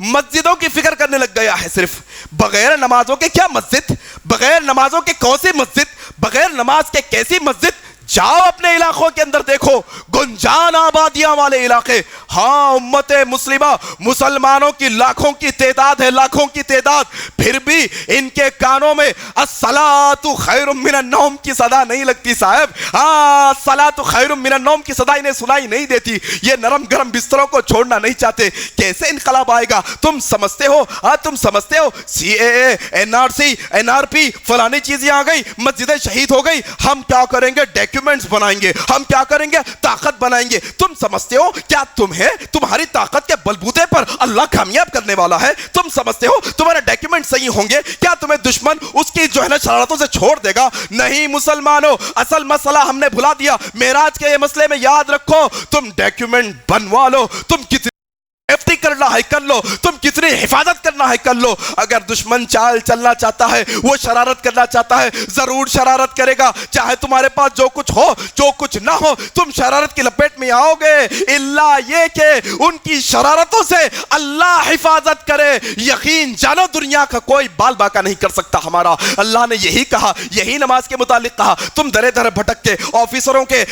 مسجدوں کی فکر کرنے لگ گیا ہے. صرف بغیر نمازوں کے کیا مسجد, بغیر نمازوں کے کون سی مسجد, بغیر نماز کے کیسی مسجد. جاؤ اپنے علاقوں کے اندر دیکھو, گنجان آبادیاں والے علاقے, ہاں امت مسلمہ مسلمانوں کی لاکھوں کی تعداد, پھر بھی ان کے کانوں میں الصلاۃ خیر من النوم کی صدا نہیں لگتی صاحب. ہاں الصلاۃ خیر من النوم کی صدا انہیں سنائی نہیں دیتی. یہ نرم گرم بستروں کو چھوڑنا نہیں چاہتے. کیسے انقلاب آئے گا؟ تم سمجھتے ہو CAA, NRC, NRP فلانی چیزیں آ گئی, مسجدیں شہید ہو گئی, ہم کیا کریں گے؟ ڈاکیومنٹس بنائیں گے, ہم کیا کریں گے؟ طاقت بنائیں گے. تم سمجھتے ہو کیا تمہاری طاقت کے بلبوتے پر اللہ کامیاب کرنے والا ہے؟ تم سمجھتے ہو تمہارے ڈاکیومنٹ صحیح ہوں گے کیا تمہیں دشمن اس کی جو ہے نا شرارتوں سے چھوڑ دے گا؟ نہیں مسلمانوں, اصل مسئلہ ہم نے بھلا دیا. معراج کے یہ مسئلے میں یاد رکھو, تم ڈاکیومنٹ بنوا لو, تم کتنی سیفٹی کرنا ہے کر لو, تم کتنی حفاظت کرنا ہے کر لو. اگر دشمن چال چلنا چاہتا ہے, وہ شرارت کرنا چاہتا ہے, ضرور شرارت کرے گا. چاہے تمہارے پاس جو کچھ ہو جو کچھ نہ ہو, تم شرارت کی لپیٹ میں آؤ گے, اللہ یہ کہ ان کی شرارتوں سے اللہ حفاظت کرے. یقین جانو دنیا کا کوئی بال باکا نہیں کر سکتا ہمارا. اللہ نے یہی کہا, یہی نماز کے متعلق کہا. تم درے در بھٹک کے آفیسروں کے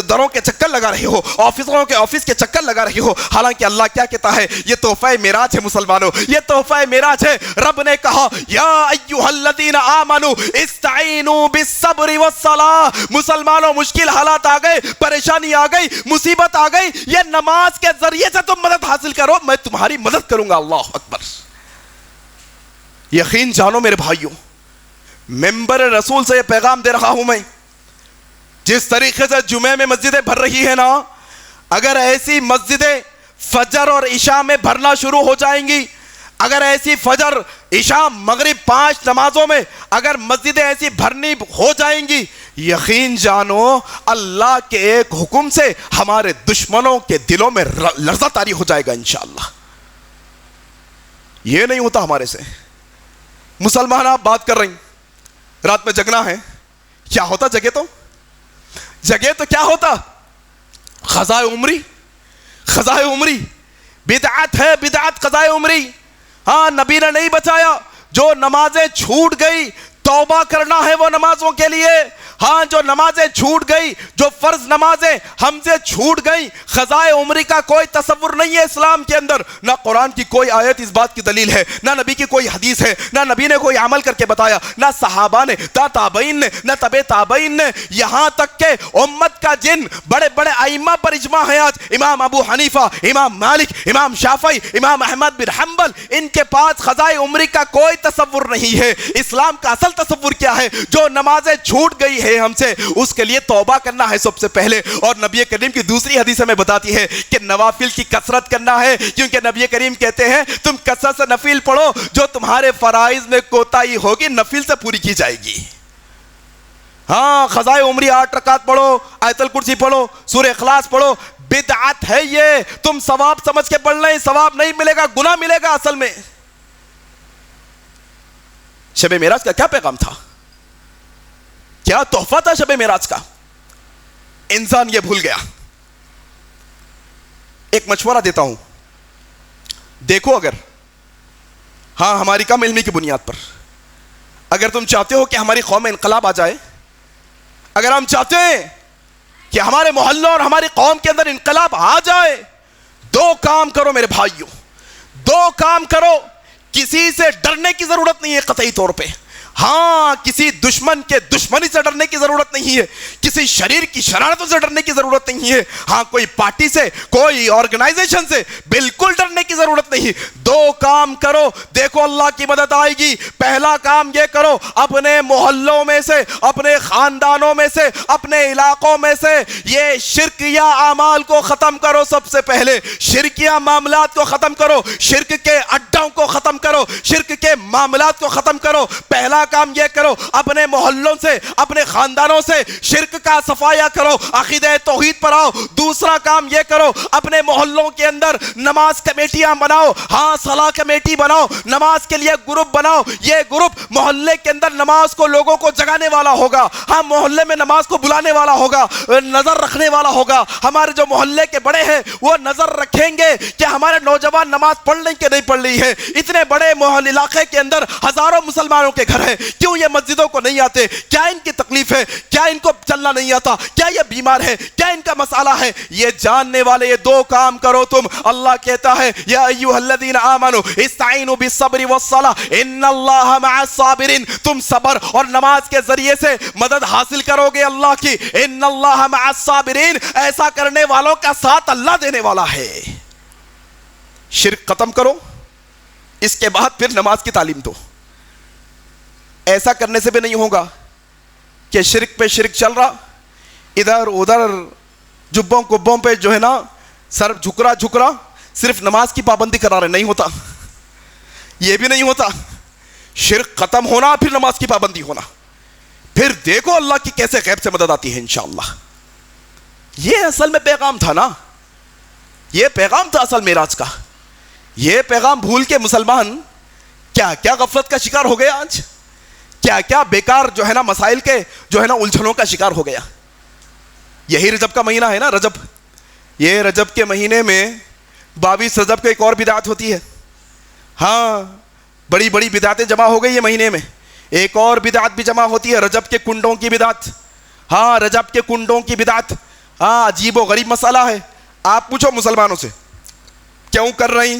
دروں کے چکر لگا رہے ہو, آفیسروں کے آفس کے چکر لگا رہے ہو, حالانکہ اللہ کیا کہتا ہے؟ یہ تحفہ معراج ہے مسلمانوں, یہ تحفہ معراج ہے. رب نے کہا یا ایھا الذین آمنوا استعینوا بالصبر والصلاۃ. مسلمانوں مشکل حالات آ گئے, پریشانی آ گئی, مصیبت آ گئی, یہ نماز کے ذریعے سے تم مدد حاصل کرو, میں تمہاری مدد کروں گا. اللہ اکبر. یقین جانو میرے بھائیوں, ممبر رسول سے یہ پیغام دے رہا ہوں میں, جس طریقے سے جمعے میں مسجدیں بھر رہی ہیں نا, اگر ایسی مسجدیں فجر اور عشاء میں بھرنا شروع ہو جائیں گی, اگر ایسی فجر عشاء مغرب 5 نمازوں میں اگر مسجدیں ایسی بھرنی ہو جائیں گی, یقین جانو اللہ کے ایک حکم سے ہمارے دشمنوں کے دلوں میں لرزہ طاری ہو جائے گا انشاءاللہ. یہ نہیں ہوتا ہمارے سے. مسلمان آپ بات کر رہی, رات میں جگنا ہے, کیا ہوتا جگہ تو کیا ہوتا؟ قضائے عمری بدعت ہے, بدعت قضائے عمری. ہاں نبی نے نہیں بچایا. جو نمازیں چھوٹ گئی توبہ کرنا ہے وہ نمازوں کے لیے. ہاں جو نمازیں چھوٹ گئی، جو فرض نمازیں ہم سے چھوٹ گئی، قضائے عمری کا کوئی تصور نہیں ہے اسلام کے اندر، نہ قرآن کی کوئی آیت اس بات کی دلیل ہے، نہ نبی کی کوئی حدیث ہے، نہ نبی نے کوئی عمل کر کے بتایا، نہ صحابہ نے، نہ تابعین نے، نہ تبع تابعین نے، یہاں تک کہ امت کا جن بڑے بڑے ائمہ پر اجماع ہے آج، امام ابو حنیفہ، امام مالک، امام شافعی، امام احمد بن حنبل، ان کے پاس قضائے عمری کا کوئی تصور نہیں ہے۔ اسلام کا اصل تصور کیا ہے؟ جو نمازیں چھوٹ گئی ہے ہم سے، اس کے لیے توبہ کرنا ہے سب سے پہلے، اور نبی کریم کی دوسری حدیث ہمیں بتاتی ہے کہ نوافل کی کثرت کرنا ہے، کیونکہ نبی کریم کہتے ہیں تم کثرت سے نفل پڑھو، جو تمہارے فرائض میں کوتاہی ہوگی نفل سے پوری کی جائے گی۔ ہاں قضائے عمری 8 رکعت پڑھو، آیت الکرسی پڑھو، سورہ اخلاص پڑھو، بدعت ہے یہ، تم ثواب سمجھ کے پڑھ لیں، ثواب نہیں ملے گا، گناہ ملے گا اصل میں۔ شب معراج کا کیا پیغام تھا؟ کیا تحفہ تھا شب معراج کا؟ انسان یہ بھول گیا۔ ایک مشورہ دیتا ہوں، دیکھو اگر ہاں ہماری کم علمی کی بنیاد پر اگر تم چاہتے ہو کہ ہماری قوم میں انقلاب آ جائے، اگر ہم چاہتے ہیں کہ ہمارے محلوں اور ہماری قوم کے اندر انقلاب آ جائے، 2 کام کرو میرے بھائیوں، 2 کام کرو۔ کسی سے ڈرنے کی ضرورت نہیں ہے قطعی طور پہ، ہاں کسی دشمن کے دشمنی سے ڈرنے کی ضرورت نہیں ہے، کسی شریر کی شرارتوں سے ڈرنے کی ضرورت نہیں ہے، ہاں کوئی پارٹی سے، کوئی آرگنائزیشن سے بالکل ڈرنے کی ضرورت نہیں۔ 2 کام کرو، دیکھو اللہ کی مدد آئے گی۔ پہلا کام یہ کرو، اپنے محلوں میں سے، اپنے خاندانوں میں سے، اپنے علاقوں میں سے یہ شرکیہ اعمال کو ختم کرو۔ سب سے پہلے شرکیہ معاملات کو ختم کرو، شرک کے اڈوں کو ختم کرو، شرک کے معاملات کو ختم کرو۔ پہلا کام یہ کرو، اپنے محلوں سے، اپنے خاندانوں سے شرک کا صفایا کرو، عقیدہ توحید پر آؤ۔ دوسرا کام یہ کرو، اپنے محلوں کے اندر نماز کمیٹیاں بناؤ، ہاں صلاح کمیٹی بناؤ، نماز کے لیے گروپ بناؤ۔ یہ گروپ محلے کے اندر نماز کو لوگوں کو جگانے والا ہوگا، ہاں محلے میں نماز کو بلانے والا ہوگا، نظر رکھنے والا ہوگا۔ ہمارے جو محلے کے بڑے ہیں وہ نظر رکھیں گے کہ ہمارے نوجوان نماز پڑھ لیں کہ نہیں پڑھ لی ہے۔ اتنے بڑے محل علاقے کے اندر ہزاروں مسلمانوں کے گھر ہیں، کیوں یہ مسجدوں کو نہیں آتے؟ کیا ان کی تکلیف ہے؟ کیا ان کو چلنا نہیں آتا؟ کیا یہ بیمار ہے؟ کیا ان کا مسئلہ ہے؟ یہ جاننے والے یہ 2 کام کرو تم۔ اللہ کہتا ہے یا ایھا الذین آمنوا استعینوا بالصبر والصلاۃ ان اللہ مع الصابرین، تم صبر اور نماز کے ذریعے سے مدد حاصل کرو گے اللہ کی۔ ان اللہ مع الصابرین، ایسا کرنے والوں کا ساتھ اللہ دینے والا ہے۔ شرک ختم کرو، اس کے بعد پھر نماز کی تعلیم دو۔ ایسا کرنے سے بھی نہیں ہوگا کہ شرک پہ شرک چل رہا، ادھر ادھر جبوں کبوں پہ جو ہے نا سر جھک رہا، صرف نماز کی پابندی کرا رہے، نہیں ہوتا، یہ بھی نہیں ہوتا۔ شرک ختم ہونا، پھر نماز کی پابندی ہونا، پھر دیکھو اللہ کی کیسے غیب سے مدد آتی ہے انشاءاللہ۔ یہ اصل میں پیغام تھا نا، یہ پیغام تھا اصل معراج کا۔ یہ پیغام بھول کے مسلمان کیا کیا غفلت کا شکار ہو گیا آج، کیا کیا بیکار جو ہے نا مسائل کے جو ہے نا الجھنوں کا شکار ہو گیا۔ یہی رجب کا مہینہ ہے نا، رجب، یہ رجب کے مہینے میں 22 رجب کو ایک اور بدعت ہوتی ہے۔ ہاں بڑی بڑی بدعتیں جمع ہو گئی یہ مہینے میں، ایک اور بدعت بھی جمع ہوتی ہے، رجب کے کنڈوں کی بدعت۔ ہاں رجب کے کنڈوں کی بدعت، ہاں عجیب و غریب مسئلہ ہے۔ آپ پوچھو مسلمانوں سے کیوں کر رہی،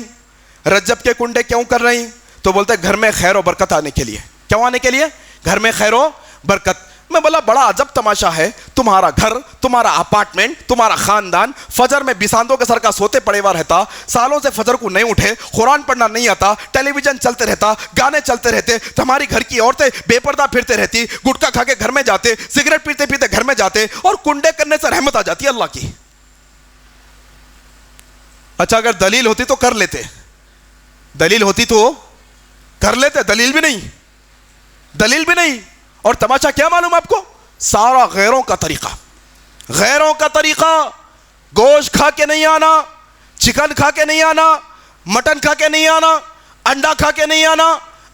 رجب کے کنڈے کیوں کر رہی، تو بولتے گھر میں خیر و برکت آنے کے لیے۔ کیوں آنے کے لیے؟ گھر میں خیر و برکت۔ میں بولا بڑا عجب تماشا ہے، تمہارا گھر، تمہارا اپارٹمنٹ، تمہارا خاندان فجر میں بساندوں کے سر کا سوتے پڑے ہوا رہتا، سالوں سے فجر کو نہیں اٹھے، قرآن پڑھنا نہیں آتا، ٹیلی ویژن چلتے رہتا، گانے چلتے رہتے، تمہاری گھر کی عورتیں بے پردہ پھرتے رہتی، گٹکا کھا کے گھر میں جاتے، سگریٹ پیتے پیتے گھر میں جاتے، اور کنڈے کرنے سے رحمت آ جاتی ہے اللہ کی۔ اچھا اگر دلیل ہوتی تو کر لیتے، دلیل ہوتی تو کر لیتے، دلیل بھی نہیں، دلیل بھی نہیں۔ اور تماشا کیا معلوم آپ کو؟ سارا غیروں کا طریقہ، غیروں کا طریقہ۔ گوشت کھا کے نہیں آنا، چکن کھا کے نہیں آنا، مٹن کھا کے نہیں آنا، انڈا کھا کے نہیں آنا،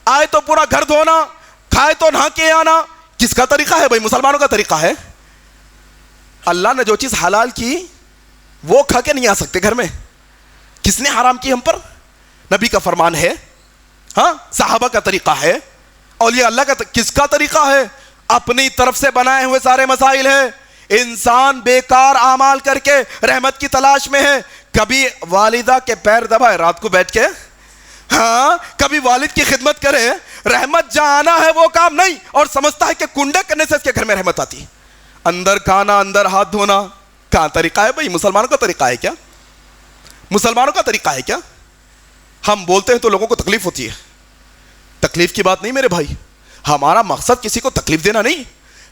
آئے تو پورا گھر دھونا، کھائے تو نہا کے آنا۔ کس کا طریقہ ہے بھائی؟ مسلمانوں کا طریقہ ہے۔ اللہ نے جو چیز حلال کی وہ کھا کے نہیں آ سکتے گھر میں۔ کس نے حرام کی ہم پر؟ نبی کا فرمان ہے، ہاں صحابہ کا طریقہ ہے، اولیاء اللہ کا کس کا طریقہ ہے؟ اپنی طرف سے بنائے ہوئے سارے مسائل ہیں. انسان بیکار اعمال کر کے رحمت کی تلاش میں ہے. کبھی والدہ کے پیر دبائے رات کو بیٹھ کے, ہاں کبھی والد کی خدمت کرے, رحمت جہاں آنا ہے وہ کام نہیں, اور سمجھتا ہے کہ کنڈے کرنے سے اس کے گھر میں رحمت آتی. اندر کھانا, اندر ہاتھ دھونا, کہاں طریقہ ہے بھائی؟ مسلمانوں کا طریقہ ہے کیا؟ مسلمانوں کا طریقہ ہے کیا؟ ہم بولتے ہیں تو لوگوں کو تکلیف ہوتی ہے. تکلیف کی بات نہیں میرے بھائی, ہمارا مقصد کسی کو تکلیف دینا نہیں.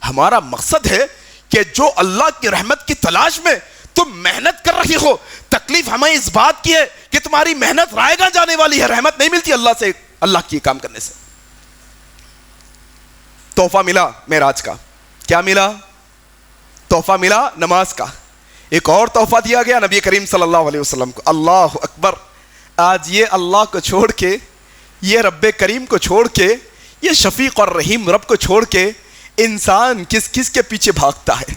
ہمارا مقصد ہے کہ جو اللہ کی رحمت کی تلاش میں تم محنت کر رہی ہو, تکلیف ہمیں اس بات کی ہے کہ تمہاری محنت رائے گاہ جانے والی ہے. رحمت نہیں ملتی اللہ سے, اللہ کی کام کرنے سے. تحفہ ملا معراج کا, کیا ملا؟ تحفہ ملا نماز کا. ایک اور تحفہ دیا گیا نبی کریم صلی اللہ علیہ وسلم کو. اللہ اکبر. آج یہ اللہ کو چھوڑ کے, یہ رب کریم کو چھوڑ کے, یہ شفیق اور رحیم رب کو چھوڑ کے انسان کس کس کے پیچھے بھاگتا ہے؟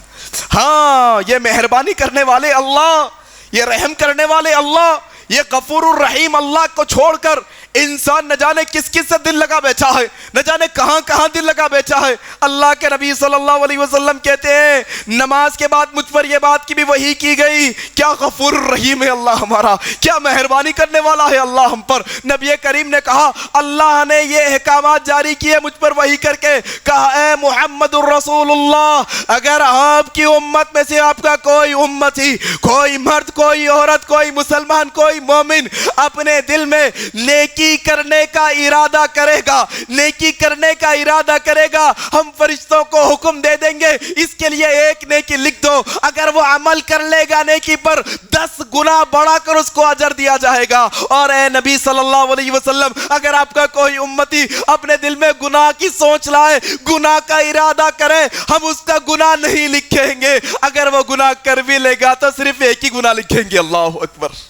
ہاں یہ مہربانی کرنے والے اللہ, یہ رحم کرنے والے اللہ, یہ غفور الرحیم اللہ کو چھوڑ کر انسان نہ جانے کس کس سے دل لگا بیٹھا ہے, نہ جانے کہاں کہاں دل لگا بیٹھا ہے. اللہ کے نبی صلی اللہ علیہ وسلم کہتے ہیں نماز کے بعد مجھ پر یہ بات کی بھی وحی کی گئی, کیا غفور الرحیم ہے اللہ ہمارا, کیا مہربانی کرنے والا ہے اللہ ہم پر. نبی کریم نے کہا اللہ نے یہ احکامات جاری کیے مجھ پر وحی کر کے, کہا اے محمد الرسول اللہ, اگر آپ کی امت میں سے آپ کا کوئی امتی, کوئی مرد, کوئی عورت, کوئی مسلمان, کوئی مومن اپنے دل میں نیکی کرنے کا ارادہ کرے گا, نیکی کرنے کا ارادہ کرے گا, ہم فرشتوں کو حکم دے دیں گے اس کے لیے ایک نیکی لکھ دو. اگر وہ عمل کر لے گا نیکی پر 10 گنا بڑھا کر اس کو اجر دیا جائے گا. اور اے نبی صلی اللہ علیہ وسلم, اگر آپ کا کوئی امتی اپنے دل میں گناہ کی سوچ لائے, گناہ کا ارادہ کرے, ہم اس کا گناہ نہیں لکھیں گے. اگر وہ گناہ کر بھی لے گا تو صرف ایک ہی گناہ لکھیں گے. اللہ اکبر.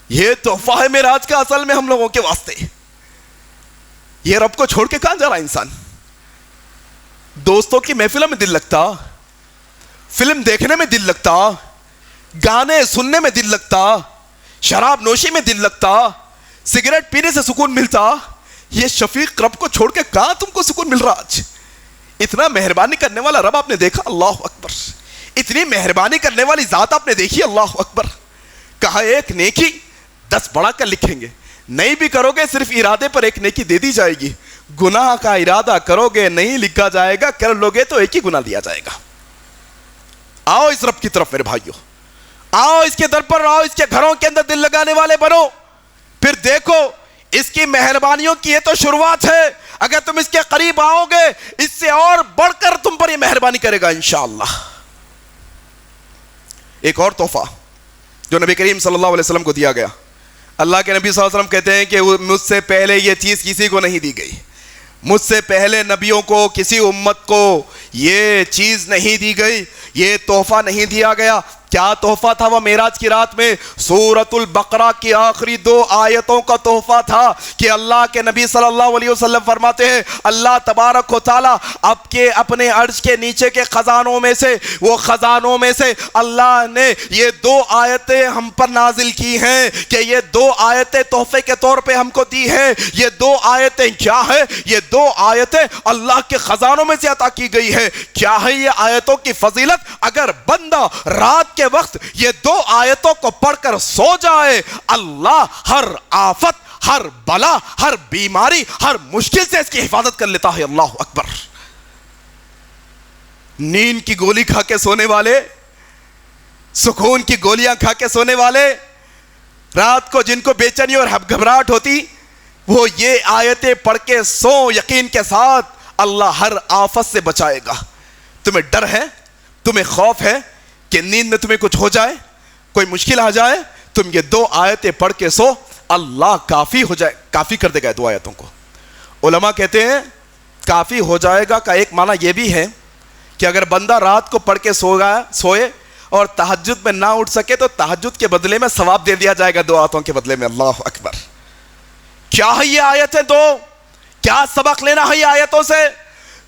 یہ تحفہ ہے معراج کا اصل میں ہم لوگوں کے واسطے. یہ رب کو چھوڑ کے کہاں جا رہا انسان؟ دوستوں کی محفلوں میں دل لگتا, فلم دیکھنے میں دل لگتا, گانے سننے میں دل لگتا, شراب نوشی میں دل لگتا, سگریٹ پینے سے سکون ملتا. یہ شفیق رب کو چھوڑ کے کہاں تم کو سکون مل رہا آج؟ اتنا مہربانی کرنے والا رب آپ نے دیکھا؟ اللہ اکبر. اتنی مہربانی کرنے والی ذات آپ نے دیکھی؟ اللہ اکبر. کہا ایک نیکی 10 بڑھا کر لکھیں گے, نہیں بھی کرو گے صرف ارادے پر ایک نیکی دے دی جائے گی. گناہ کا ارادہ کرو گے نہیں لکھا جائے گا, کر لو گے تو ایک ہی گناہ دیا جائے گا. آؤ اس رب کی طرف میرے بھائیو, آؤ اس کے در پر, آؤ اس کے گھروں کے اندر دل لگانے والے بنو. پھر دیکھو اس کی مہربانیوں کی یہ تو شروعات ہے, اگر تم اس کے قریب آؤ گے اس سے اور بڑھ کر تم پر یہ مہربانی کرے گا انشاءاللہ. ایک اور تحفہ جو نبی کریم صلی اللہ علیہ وسلم کو دیا گیا. اللہ کے نبی صلی اللہ علیہ وسلم کہتے ہیں کہ مجھ سے پہلے یہ چیز کسی کو نہیں دی گئی, مجھ سے پہلے نبیوں کو, کسی امت کو یہ چیز نہیں دی گئی, یہ تحفہ نہیں دیا گیا. کیا تحفہ تھا وہ معراج کی رات میں؟ سورۃ البقرہ کی آخری 2 آیتوں کا تحفہ تھا کہ اللہ کے نبی صلی اللہ علیہ وسلم فرماتے ہیں اللہ تبارک و تعالیٰ اب کے اپنے عرش کے نیچے کے خزانوں میں سے, وہ خزانوں میں سے اللہ نے یہ 2 آیتیں ہم پر نازل کی ہیں کہ یہ 2 آیتیں تحفے کے طور پہ ہم کو دی ہیں. یہ 2 آیتیں کیا ہے؟ یہ 2 آیتیں اللہ کے خزانوں میں سے عطا کی گئی ہے. کیا ہے یہ آیتوں کی فضیلت؟ اگر بندہ رات کے وقت یہ 2 آیتوں کو پڑھ کر سو جائے, اللہ ہر آفت, ہر بلا, ہر بیماری, ہر مشکل سے اس کی حفاظت کر لیتا ہے. اللہ اکبر. نیند کی گولی کھا کے سونے والے, سکون کی گولیاں کھا کے سونے والے, رات کو جن کو بے چینی اور گھبراہٹ ہوتی, وہ یہ آیتیں پڑھ کے سو, یقین کے ساتھ اللہ ہر آفت سے بچائے گا. تمہیں ڈر ہے, تمہیں خوف ہے کہ نیند میں تمہیں کچھ ہو جائے, کوئی مشکل آ جائے, تم یہ 2 آیتیں پڑھ کے سو, اللہ کافی ہو جائے, کافی کر دے گا 2 آیتوں کو. علماء کہتے ہیں کافی ہو جائے گا کا ایک معنی یہ بھی ہے کہ اگر بندہ رات کو پڑھ کے سوئے اور تہجد میں نہ اٹھ سکے تو تہجد کے بدلے میں ثواب دے دیا جائے گا 2 آیتوں کے بدلے میں. اللہ اکبر. کیا ہے یہ آیتیں 2؟ کیا سبق لینا ہے یہ آیتوں سے؟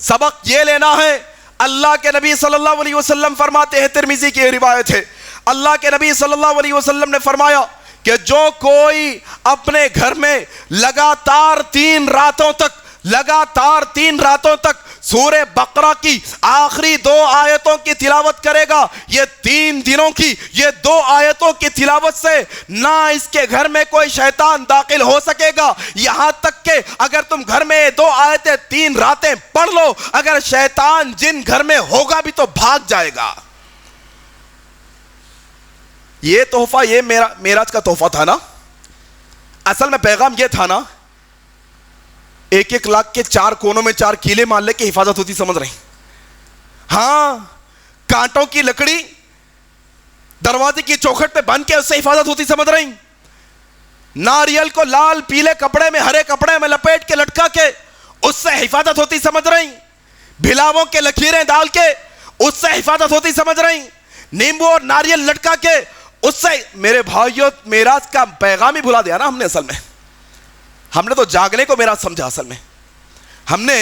سبق یہ لینا ہے, اللہ کے نبی صلی اللہ علیہ وسلم فرماتے ہیں, ترمذی کی روایت ہے, اللہ کے نبی صلی اللہ علیہ وسلم نے فرمایا کہ جو کوئی اپنے گھر میں لگاتار 3 راتوں تک لگاتار 3 راتوں تک سورہ بقرہ کی آخری 2 آیتوں کی تلاوت کرے گا، یہ 3 دنوں کی یہ 2 آیتوں کی تلاوت سے نہ اس کے گھر میں کوئی شیطان داخل ہو سکے گا، یہاں تک کہ اگر تم گھر میں 2 آیتیں 3 راتیں پڑھ لو، اگر شیطان جن گھر میں ہوگا بھی تو بھاگ جائے گا۔ یہ تحفہ، یہ معراج کا تحفہ تھا نا، اصل میں پیغام یہ تھا نا، 1-1 لاکھ کے 4 کونوں میں 4 کیلے مان لے کے حفاظت ہوتی، سمجھ رہے ہیں؟ ہاں، کانٹوں کی لکڑی دروازے کی چوکھٹ پہ بن کے اس سے حفاظت ہوتی، سمجھ رہے ہیں؟ ناریل کو لال پیلے کپڑے میں، ہرے کپڑے میں لپیٹ کے لٹکا کے اس سے حفاظت ہوتی، سمجھ رہے ہیں؟ بھلاووں کے لکیریں ڈال کے اس سے حفاظت ہوتی، سمجھ رہے ہیں؟ نیمبو اور ناریل لٹکا کے اس سے، میرے بھائیوں، معراج کا پیغام ہی بھلا دیا نا ہم نے۔ اصل میں ہم نے تو جاگنے کو معراج سمجھا، اصل میں ہم نے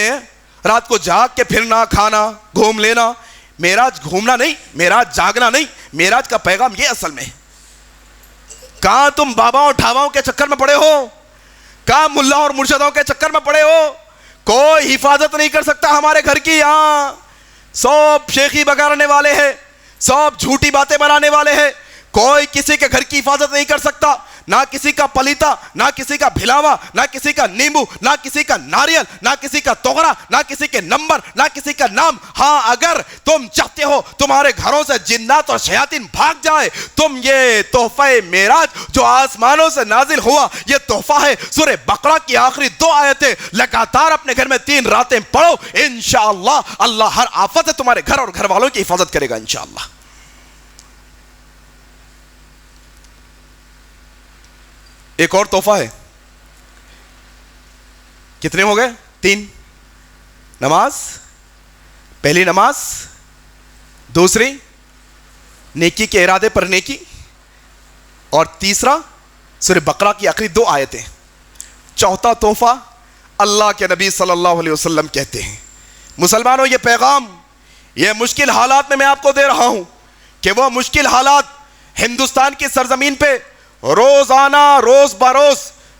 رات کو جاگ کے پھرنا، کھانا، گھوم لینا، معراج گھومنا نہیں، معراج جاگنا نہیں، معراج کا پیغام یہ اصل میں۔ کہاں تم باباؤں ٹھاواؤں کے چکر میں پڑے ہو، کہاں ملا اور مرشدوں کے چکر میں پڑے ہو، کوئی حفاظت نہیں کر سکتا ہمارے گھر کی۔ یہاں سب شیخی بگاڑنے والے ہیں، سب جھوٹی باتیں بنانے والے ہیں، کوئی کسی کے گھر کی حفاظت نہیں کر سکتا، نہ کسی کا پلیتا، نہ کسی کا بھلاوا، نہ کسی کا نیمبو، نہ کسی کا ناریل، نہ کسی کا توغرا، نہ کسی کے نمبر، نہ کسی کا نام۔ ہاں، اگر تم چاہتے ہو تمہارے گھروں سے جنات اور شیاطین بھاگ جائے، تم یہ تحفہ معراج جو آسمانوں سے نازل ہوا، یہ تحفہ ہے، سورہ بقرہ کی آخری 2 آیتیں لگاتار اپنے گھر میں 3 راتیں پڑھو، انشاءاللہ اللہ ہر آفت سے تمہارے گھر اور گھر والوں کی حفاظت کرے گا انشاءاللہ۔ ایک اور تحفہ ہے، کتنے ہو گئے؟ 3 نماز، پہلی نماز، دوسری نیکی کے ارادے پر نیکی، اور تیسرا سورہ بقرہ کی آخری 2 آیتیں۔ چوتھا تحفہ اللہ کے نبی صلی اللہ علیہ وسلم کہتے ہیں، مسلمانوں یہ پیغام یہ مشکل حالات میں آپ کو دے رہا ہوں کہ وہ مشکل حالات ہندوستان کی سرزمین پہ روزانہ، روز بروز،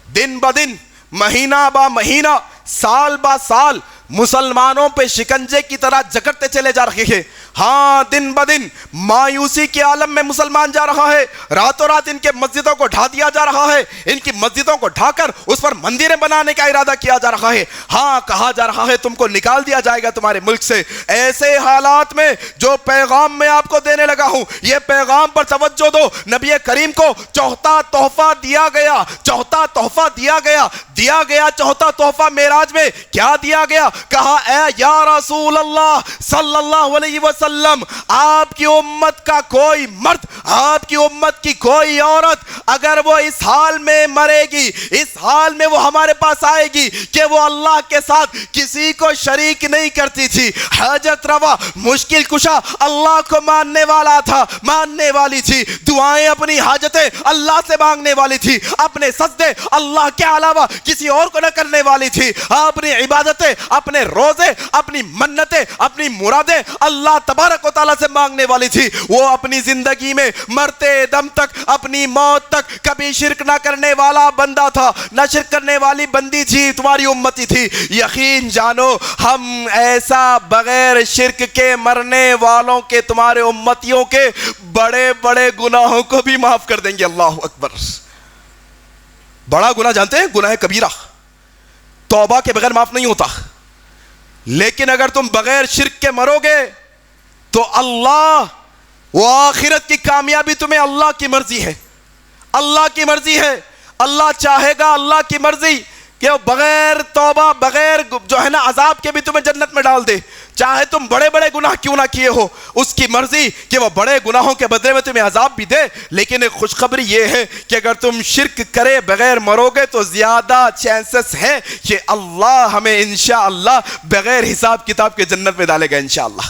دن بدن، مہینہ با مہینہ، سال با سال مسلمانوں پہ شکنجے کی طرح جکڑتے چلے جا رہے ہیں۔ ہاں، دن بدن مایوسی کے عالم میں مسلمان جا رہا ہے، راتوں رات ان کے مسجدوں کو ڈھا دیا جا رہا ہے، ان کی مسجدوں کو ڈھا کر اس پر مندریں بنانے کا ارادہ کیا جا رہا ہے۔ ہاں، کہا جا رہا ہے تم کو نکال دیا جائے گا تمہارے ملک سے۔ ایسے حالات میں جو پیغام میں آپ کو دینے لگا ہوں، یہ پیغام پر توجہ دو۔ نبی کریم کو چوتھا تحفہ دیا گیا، چوتھا تحفہ دیا گیا چوتھا تحفہ معراج میں کیا دیا گیا؟ کہا، اے یا رسول اللہ صلی اللہ علیہ وسلم، آپ کی امت کا کوئی مرد، آپ کی امت کی کوئی عورت اگر وہ اس حال میں مرے گی، اس حال میں وہ ہمارے پاس آئے گی کہ وہ اللہ کے ساتھ کسی کو شریک نہیں کرتی تھی، حاجت روا، مشکل کشا، اللہ کو ماننے والا تھا، ماننے والی تھی، دعائیں اپنی حاجتیں اللہ سے مانگنے والی تھی، اپنے سجدے اللہ کے علاوہ کسی اور کو نہ کرنے والی تھی، اپنی عبادتیں، اپنے روزے، اپنی منتیں، اپنی مرادیں اللہ تبارک و تعالیٰ سے مانگنے والی تھی۔ وہ اپنی زندگی میں مرتے دم تک، اپنی موت تک کبھی شرک نہ کرنے والا بندہ تھا، نہ شرک کرنے والی بندی تھی، تمہاری امتی تھی۔ یقین جانو ہم ایسا بغیر شرک کے مرنے والوں کے، تمہارے امتیوں کے بڑے بڑے گناہوں کو بھی معاف کر دیں گے۔ اللہ اکبر۔ بڑا گناہ جانتے ہیں؟ گناہ کبیرہ توبہ کے بغیر معاف نہیں ہوتا، لیکن اگر تم بغیر شرک کے مرو گے تو اللہ، وہ آخرت کی کامیابی تمہیں اللہ کی مرضی ہے، اللہ کی مرضی ہے۔ اللہ چاہے گا، اللہ کی مرضی کہ وہ بغیر توبہ، بغیر جو ہے نا عذاب کے بھی تمہیں جنت میں ڈال دے، چاہے تم بڑے بڑے گناہ کیوں نہ کیے ہو، اس کی مرضی کہ وہ بڑے گناہوں کے بدلے میں تمہیں عذاب بھی دے۔ لیکن ایک خوشخبری یہ ہے کہ اگر تم شرک کرے بغیر مرو گے تو زیادہ چانسز ہے کہ اللہ ہمیں انشاءاللہ بغیر حساب کتاب کے جنت میں ڈالے گا انشاءاللہ۔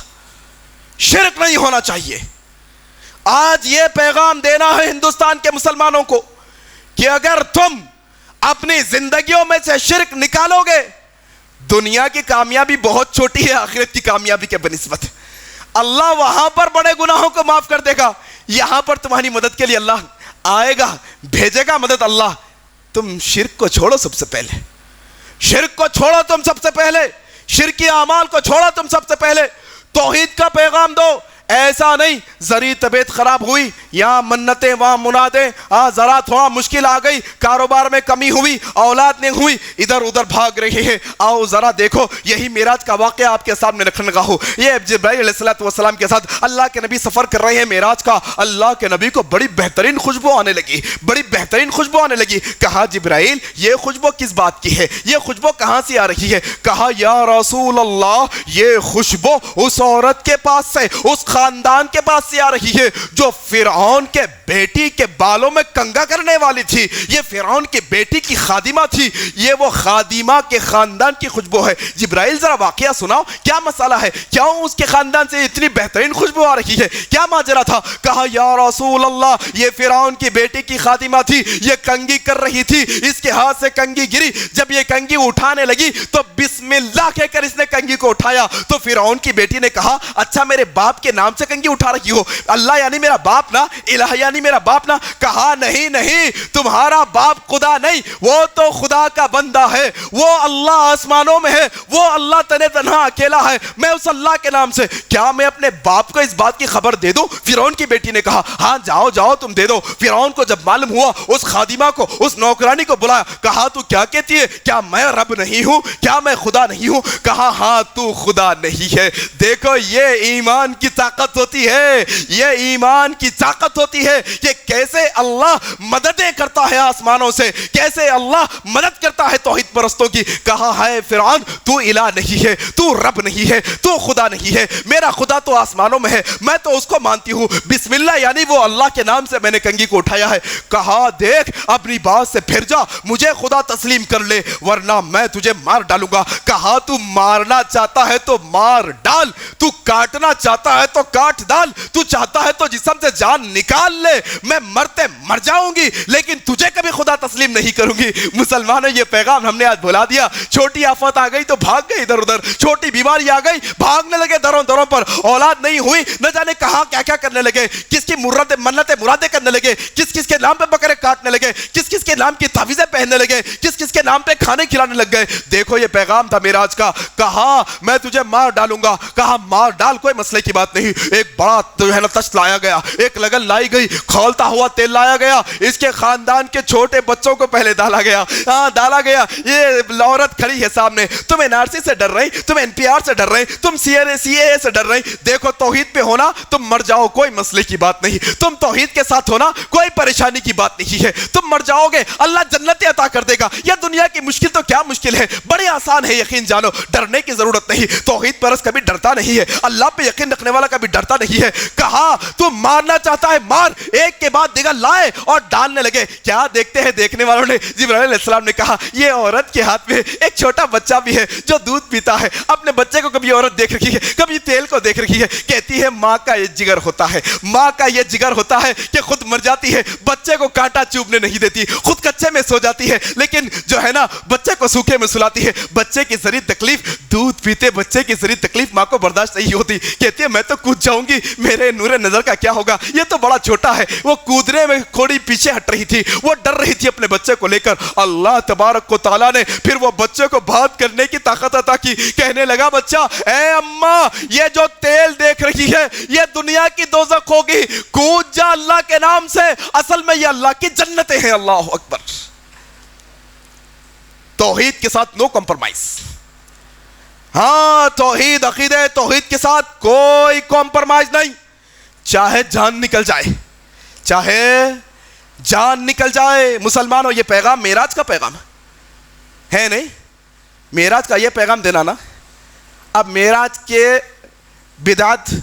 شرک نہیں ہونا چاہیے۔ آج یہ پیغام دینا ہے ہندوستان کے مسلمانوں کو کہ اگر تم اپنی زندگیوں میں سے شرک نکالو گے، دنیا کی کامیابی بہت چھوٹی ہے آخرت کی کامیابی کے بنسبت۔ اللہ وہاں پر بڑے گناہوں کو معاف کر دے گا، یہاں پر تمہاری مدد کے لیے اللہ آئے گا، بھیجے گا مدد اللہ۔ تم شرک کو چھوڑو، سب سے پہلے شرک کو چھوڑو تم سب سے پہلے, شرکی اعمال کو چھوڑو تم سب سے پہلے, توحید کا پیغام دو. ایسا نہیں ذری طبیعت خراب ہوئی, یہاں منتیں وہاں منادیں, ذرا تھوڑا مشکل آ گئی, کاروبار میں کمی ہوئی, اولاد نہیں ہوئی, ادھر ادھر بھاگ رہی ہے. آؤ ذرا دیکھو, یہی معراج کا واقعہ آپ کے سامنے رکھنے لگا ہو. یہ جبرائیل علیہ السلام کے ساتھ اللہ کے نبی سفر کر رہے ہیں معراج کا. اللہ کے نبی کو بڑی بہترین خوشبو آنے لگی, بڑی بہترین خوشبو آنے لگی. کہا جبرائیل یہ خوشبو کس بات کی ہے, یہ خوشبو کہاں سے آ رہی ہے؟ کہا یا رسول اللہ یہ خوشبو اس عورت کے پاس سے, اس خاندان کے پاس سے آ رہی ہے جو فرعون کے بیٹی کے بالوں میں کنگا کرنے والی تھی. یہ فرعون کی بیٹی کی خادمہ تھی, یہ وہ خادمہ کے خاندان کی خوشبو ہے. جبرائیل ذرا واقعہ سناؤ, کیا مسئلہ ہے, کیوں اس کے خاندان سے اتنی بہترین خوشبو آ رہی ہے, کیا ماجرا تھا؟ کہا یا رسول اللہ یہ فرعون کی بیٹی کی خادمہ تھی, یہ کنگھی کر رہی تھی, اس کے ہاتھ سے کنگھی گری, جب یہ کنگھی اٹھانے لگی تو بسم اللہ کہہ کر اس نے کنگھی کو اٹھایا. تو فرعون کی بیٹی نے کہا اچھا میرے باپ کے نام سے کنگھی اٹھا رہی ہو, اللہ یعنی میرا باپ نا, الہ یعنی میرا باپ نا. کہا نہیں نہیں, تمہارا باپ خدا نہیں, وہ تو خدا کا بندہ ہے, وہ اللہ آسمانوں میں ہے, وہ اللہ تنہا اکیلا ہے, میں اس اللہ کے نام سے. کیا میں اپنے باپ کو اس بات کی خبر دے دوں؟ فرعون کی بیٹی نے کہا ہاں جاؤ جاؤ تم دے دو. فرعون کو جب معلوم ہوا, اس خادمہ کو, اس نوکرانی کو بلایا, کہا تو کیا کہتی ہے, کیا میں رب نہیں ہوں, کیا میں خدا نہیں ہوں؟ کہا ہاں تو خدا نہیں ہے. دیکھو یہ ایمان کی طاقت ہوتی ہے, یہ ایمان کی طاقت ہوتی ہے کہ کیسے اللہ مددیں کرتا ہے آسمانوں سے, کیسے اللہ مدد کرتا ہے توحید پرستوں کی. کہا ہے فرعون تو الہ نہیں ہے, تو رب نہیں ہے, تو خدا نہیں ہے, میرا خدا تو آسمانوں میں ہے, میں تو اس کو مانتی ہوں, بسم اللہ یعنی وہ اللہ کے نام سے میں نے کنگھی کو اٹھایا ہے. کہا دیکھ اپنی بات سے پھر جا, مجھے خدا تسلیم کر لے ورنہ میں تجھے مار ڈالوں گا. کہا تو مارنا چاہتا ہے تو مار ڈال, تو کاٹنا چاہتا ہے تو کاٹ ڈال, تو چاہتا ہے تو جسم سے جان نکال لے, میں مرتے مر جاؤں گی لیکن تجھے کبھی خدا تسلیم نہیں کروں گی. مسلمانوں یہ پیغام ہم نے آج بھلا دیا. چھوٹی آفت آ گئی تو بھاگ گئے ادھر ادھر, چھوٹی بیماری آ گئی بھاگنے لگے دروں دروں پر, اولاد نہیں ہوئی نہ جانے کہاں کیا کیا کرنے لگے, کس کی منتیں مرادیں کرنے لگے, کس کس کے نام پہ بکرے کاٹنے لگے, کس کس کے نام کی تعویذیں پہننے لگے, کس کس کے نام پہ کھانے کھلانے لگ گئے. دیکھو یہ پیغام تھا معراج کا. کہا میں تجھے مار ڈالوں گا, کہا مار ڈال کوئی مسئلے کی بات نہیں. ایک بڑا جو ہے نا تشت لایا گیا, ایک لگن لائی گئی, کھولتا ہوا تیل لایا گیا, اس کے خاندان کے چھوٹے بچوں کو پہلے ڈالا گیا. ڈالا گیا. یہ عورت کھڑی ہے سامنے, تم این آر سی سے ڈر رہی, تم این پی آر سے ڈر رہی, تم سی اے سے ڈر رہی. دیکھو توحید پہ ہونا تم مر جاؤ کوئی مسئلے کی بات نہیں, تم توحید کے ساتھ ہونا کوئی پریشانی کی بات نہیں ہے, تم مر جاؤ گے اللہ جنت عطا کر دے گا. یہ دنیا کی مشکل تو کیا مشکل ہے, بڑی آسان ہے, یقین جانو, ڈرنے کی ضرورت نہیں. توحید پرست کبھی ڈرتا نہیں ہے, اللہ پہ یقین رکھنے والا کبھی ڈرتا نہیں ہے. کہا تو مارنا چاہتا ہے مار, ایک کے بعد دیگر لائے اور ڈالنے لگے. کیا دیکھتے ہیں دیکھنے والوں نے, جبرائیل علیہ السلام نے کہا یہ عورت کے ہاتھ میں ایک چھوٹا بچہ بھی ہے جو دودھ پیتا ہے. اپنے بچے کو کبھی عورت دیکھ رکھی ہے, کبھی تیل کو دیکھ رکھی ہے, کہتی ہے ماں کا یہ جگر ہوتا ہے, ماں کا یہ جگر ہوتا ہے کہ خود مر جاتی ہے, بچے کو کانٹا چوبنے نہیں دیتی, خود کچے میں سو جاتی ہے لیکن جو ہے نا بچے کو سوکھے میں سلاتی ہے. بچے کی ذری تکلیف, دودھ پیتے بچے کی ذری تکلیف ماں کو برداشت نہیں ہوتی, کہتی ہے میں تو کود جاؤں گی, میرے نور نظر کا کیا ہوگا, یہ تو بڑا چھوٹا ہے. وہ کودنے میں تھوڑی پیچھے ہٹ رہی تھی, وہ ڈر رہی تھی اپنے بچے کو لے کر. اللہ تبارک و تعالیٰ نے پھر وہ بچے کو بات کرنے کی طاقت عطا کی. کہنے لگا بچہ اے اماں یہ جو تیل دیکھ رہی ہے یہ دنیا کی دوزخ ہوگی, کود جا اللہ کے نام سے, اصل میں یہ اللہ کی جنتیں ہیں. اللہ اکبر. توحید کے ساتھ نو کمپرمائز. ہاں توحید عقیدہ توحید کے ساتھ کوئی کمپرمائز نہیں, چاہے جان نکل جائے, چاہے جان نکل جائے. مسلمانوں یہ پیغام معراج کا پیغام ہے نہیں, معراج کا یہ پیغام دینا نا. اب معراج کے بدعت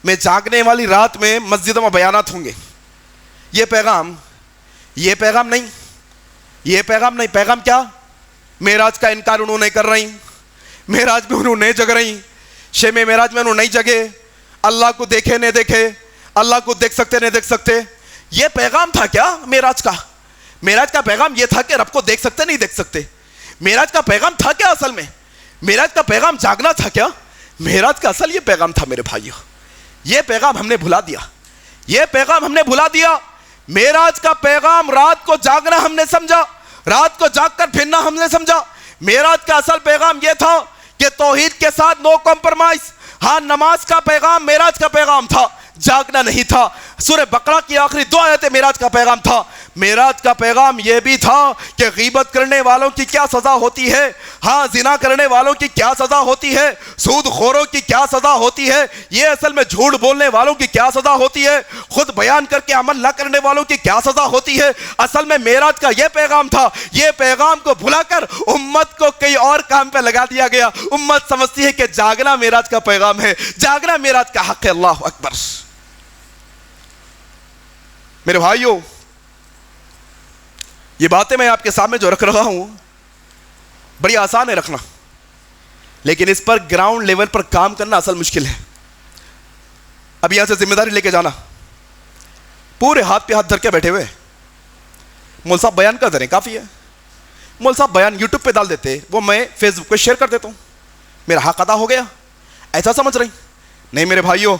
میں جاگنے والی رات میں مسجدوں میں بیانات ہوں گے. یہ پیغام نہیں, یہ پیغام نہیں. پیغام کیا؟ معراج کا انکار انہوں نے کر رہی, معراج میں انہوں نے جگ رہی, شب معراج میں انہوں نہیں جگے, اللہ کو دیکھے نہیں دیکھے, اللہ کو دیکھ سکتے نہیں دیکھ سکتے. یہ پیغام تھا کیا معراج کا؟ معراج کا پیغام یہ تھا کہ رب کو دیکھ سکتے نہیں دیکھ سکتے. معراج کا پیغام تھا کیا اصل میں؟ معراج کا پیغام جاگنا تھا کیا؟ معراج کا اصل یہ پیغام تھا میرے بھائیو. یہ پیغام ہم نے بھلا دیا, یہ پیغام ہم نے بھلا دیا. معراج کا پیغام رات کو جاگنا ہم نے سمجھا, رات کو جاگ کر پھرنا ہم نے سمجھا. معراج کا اصل پیغام یہ تھا کہ توحید کے ساتھ نو کمپرمائز. ہاں نماز کا پیغام معراج کا پیغام تھا, جاگنا نہیں تھا. سورہ بقرہ کی آخری 2 آیتیں معراج کا پیغام تھا. معراج کا پیغام یہ بھی تھا کہ غیبت کرنے والوں کی کیا سزا ہوتی ہے, ہاں زنا کرنے والوں کی کیا سزا ہوتی ہے, سود خوروں کی کیا سزا ہوتی ہے, یہ اصل میں جھوٹ بولنے والوں کی کیا سزا ہوتی ہے, خود بیان کر کے عمل نہ کرنے والوں کی کیا سزا ہوتی ہے. اصل میں معراج کا یہ پیغام تھا. یہ پیغام کو بھلا کر امت کو کئی اور کام پہ لگا دیا گیا. امت سمجھتی ہے کہ جاگنا معراج کا پیغام ہے, جاگنا معراج کا حق ہے. اللہ اکبر. میرے بھائیوں, یہ باتیں میں آپ کے سامنے جو رکھ رہا ہوں بڑی آسان ہے رکھنا, لیکن اس پر گراؤنڈ لیول پر کام کرنا اصل مشکل ہے. اب یہاں سے ذمہ داری لے کے جانا, پورے ہاتھ پہ ہاتھ دھر کے بیٹھے ہوئے, مول صاحب بیان کر دے رہے ہیں, کافی ہے. مول صاحب بیان یوٹیوب پہ ڈال دیتے, وہ میں فیس بک پہ شیئر کر دیتا ہوں, میرا حق ادا ہو گیا, ایسا سمجھ رہی؟ نہیں میرے بھائیوں,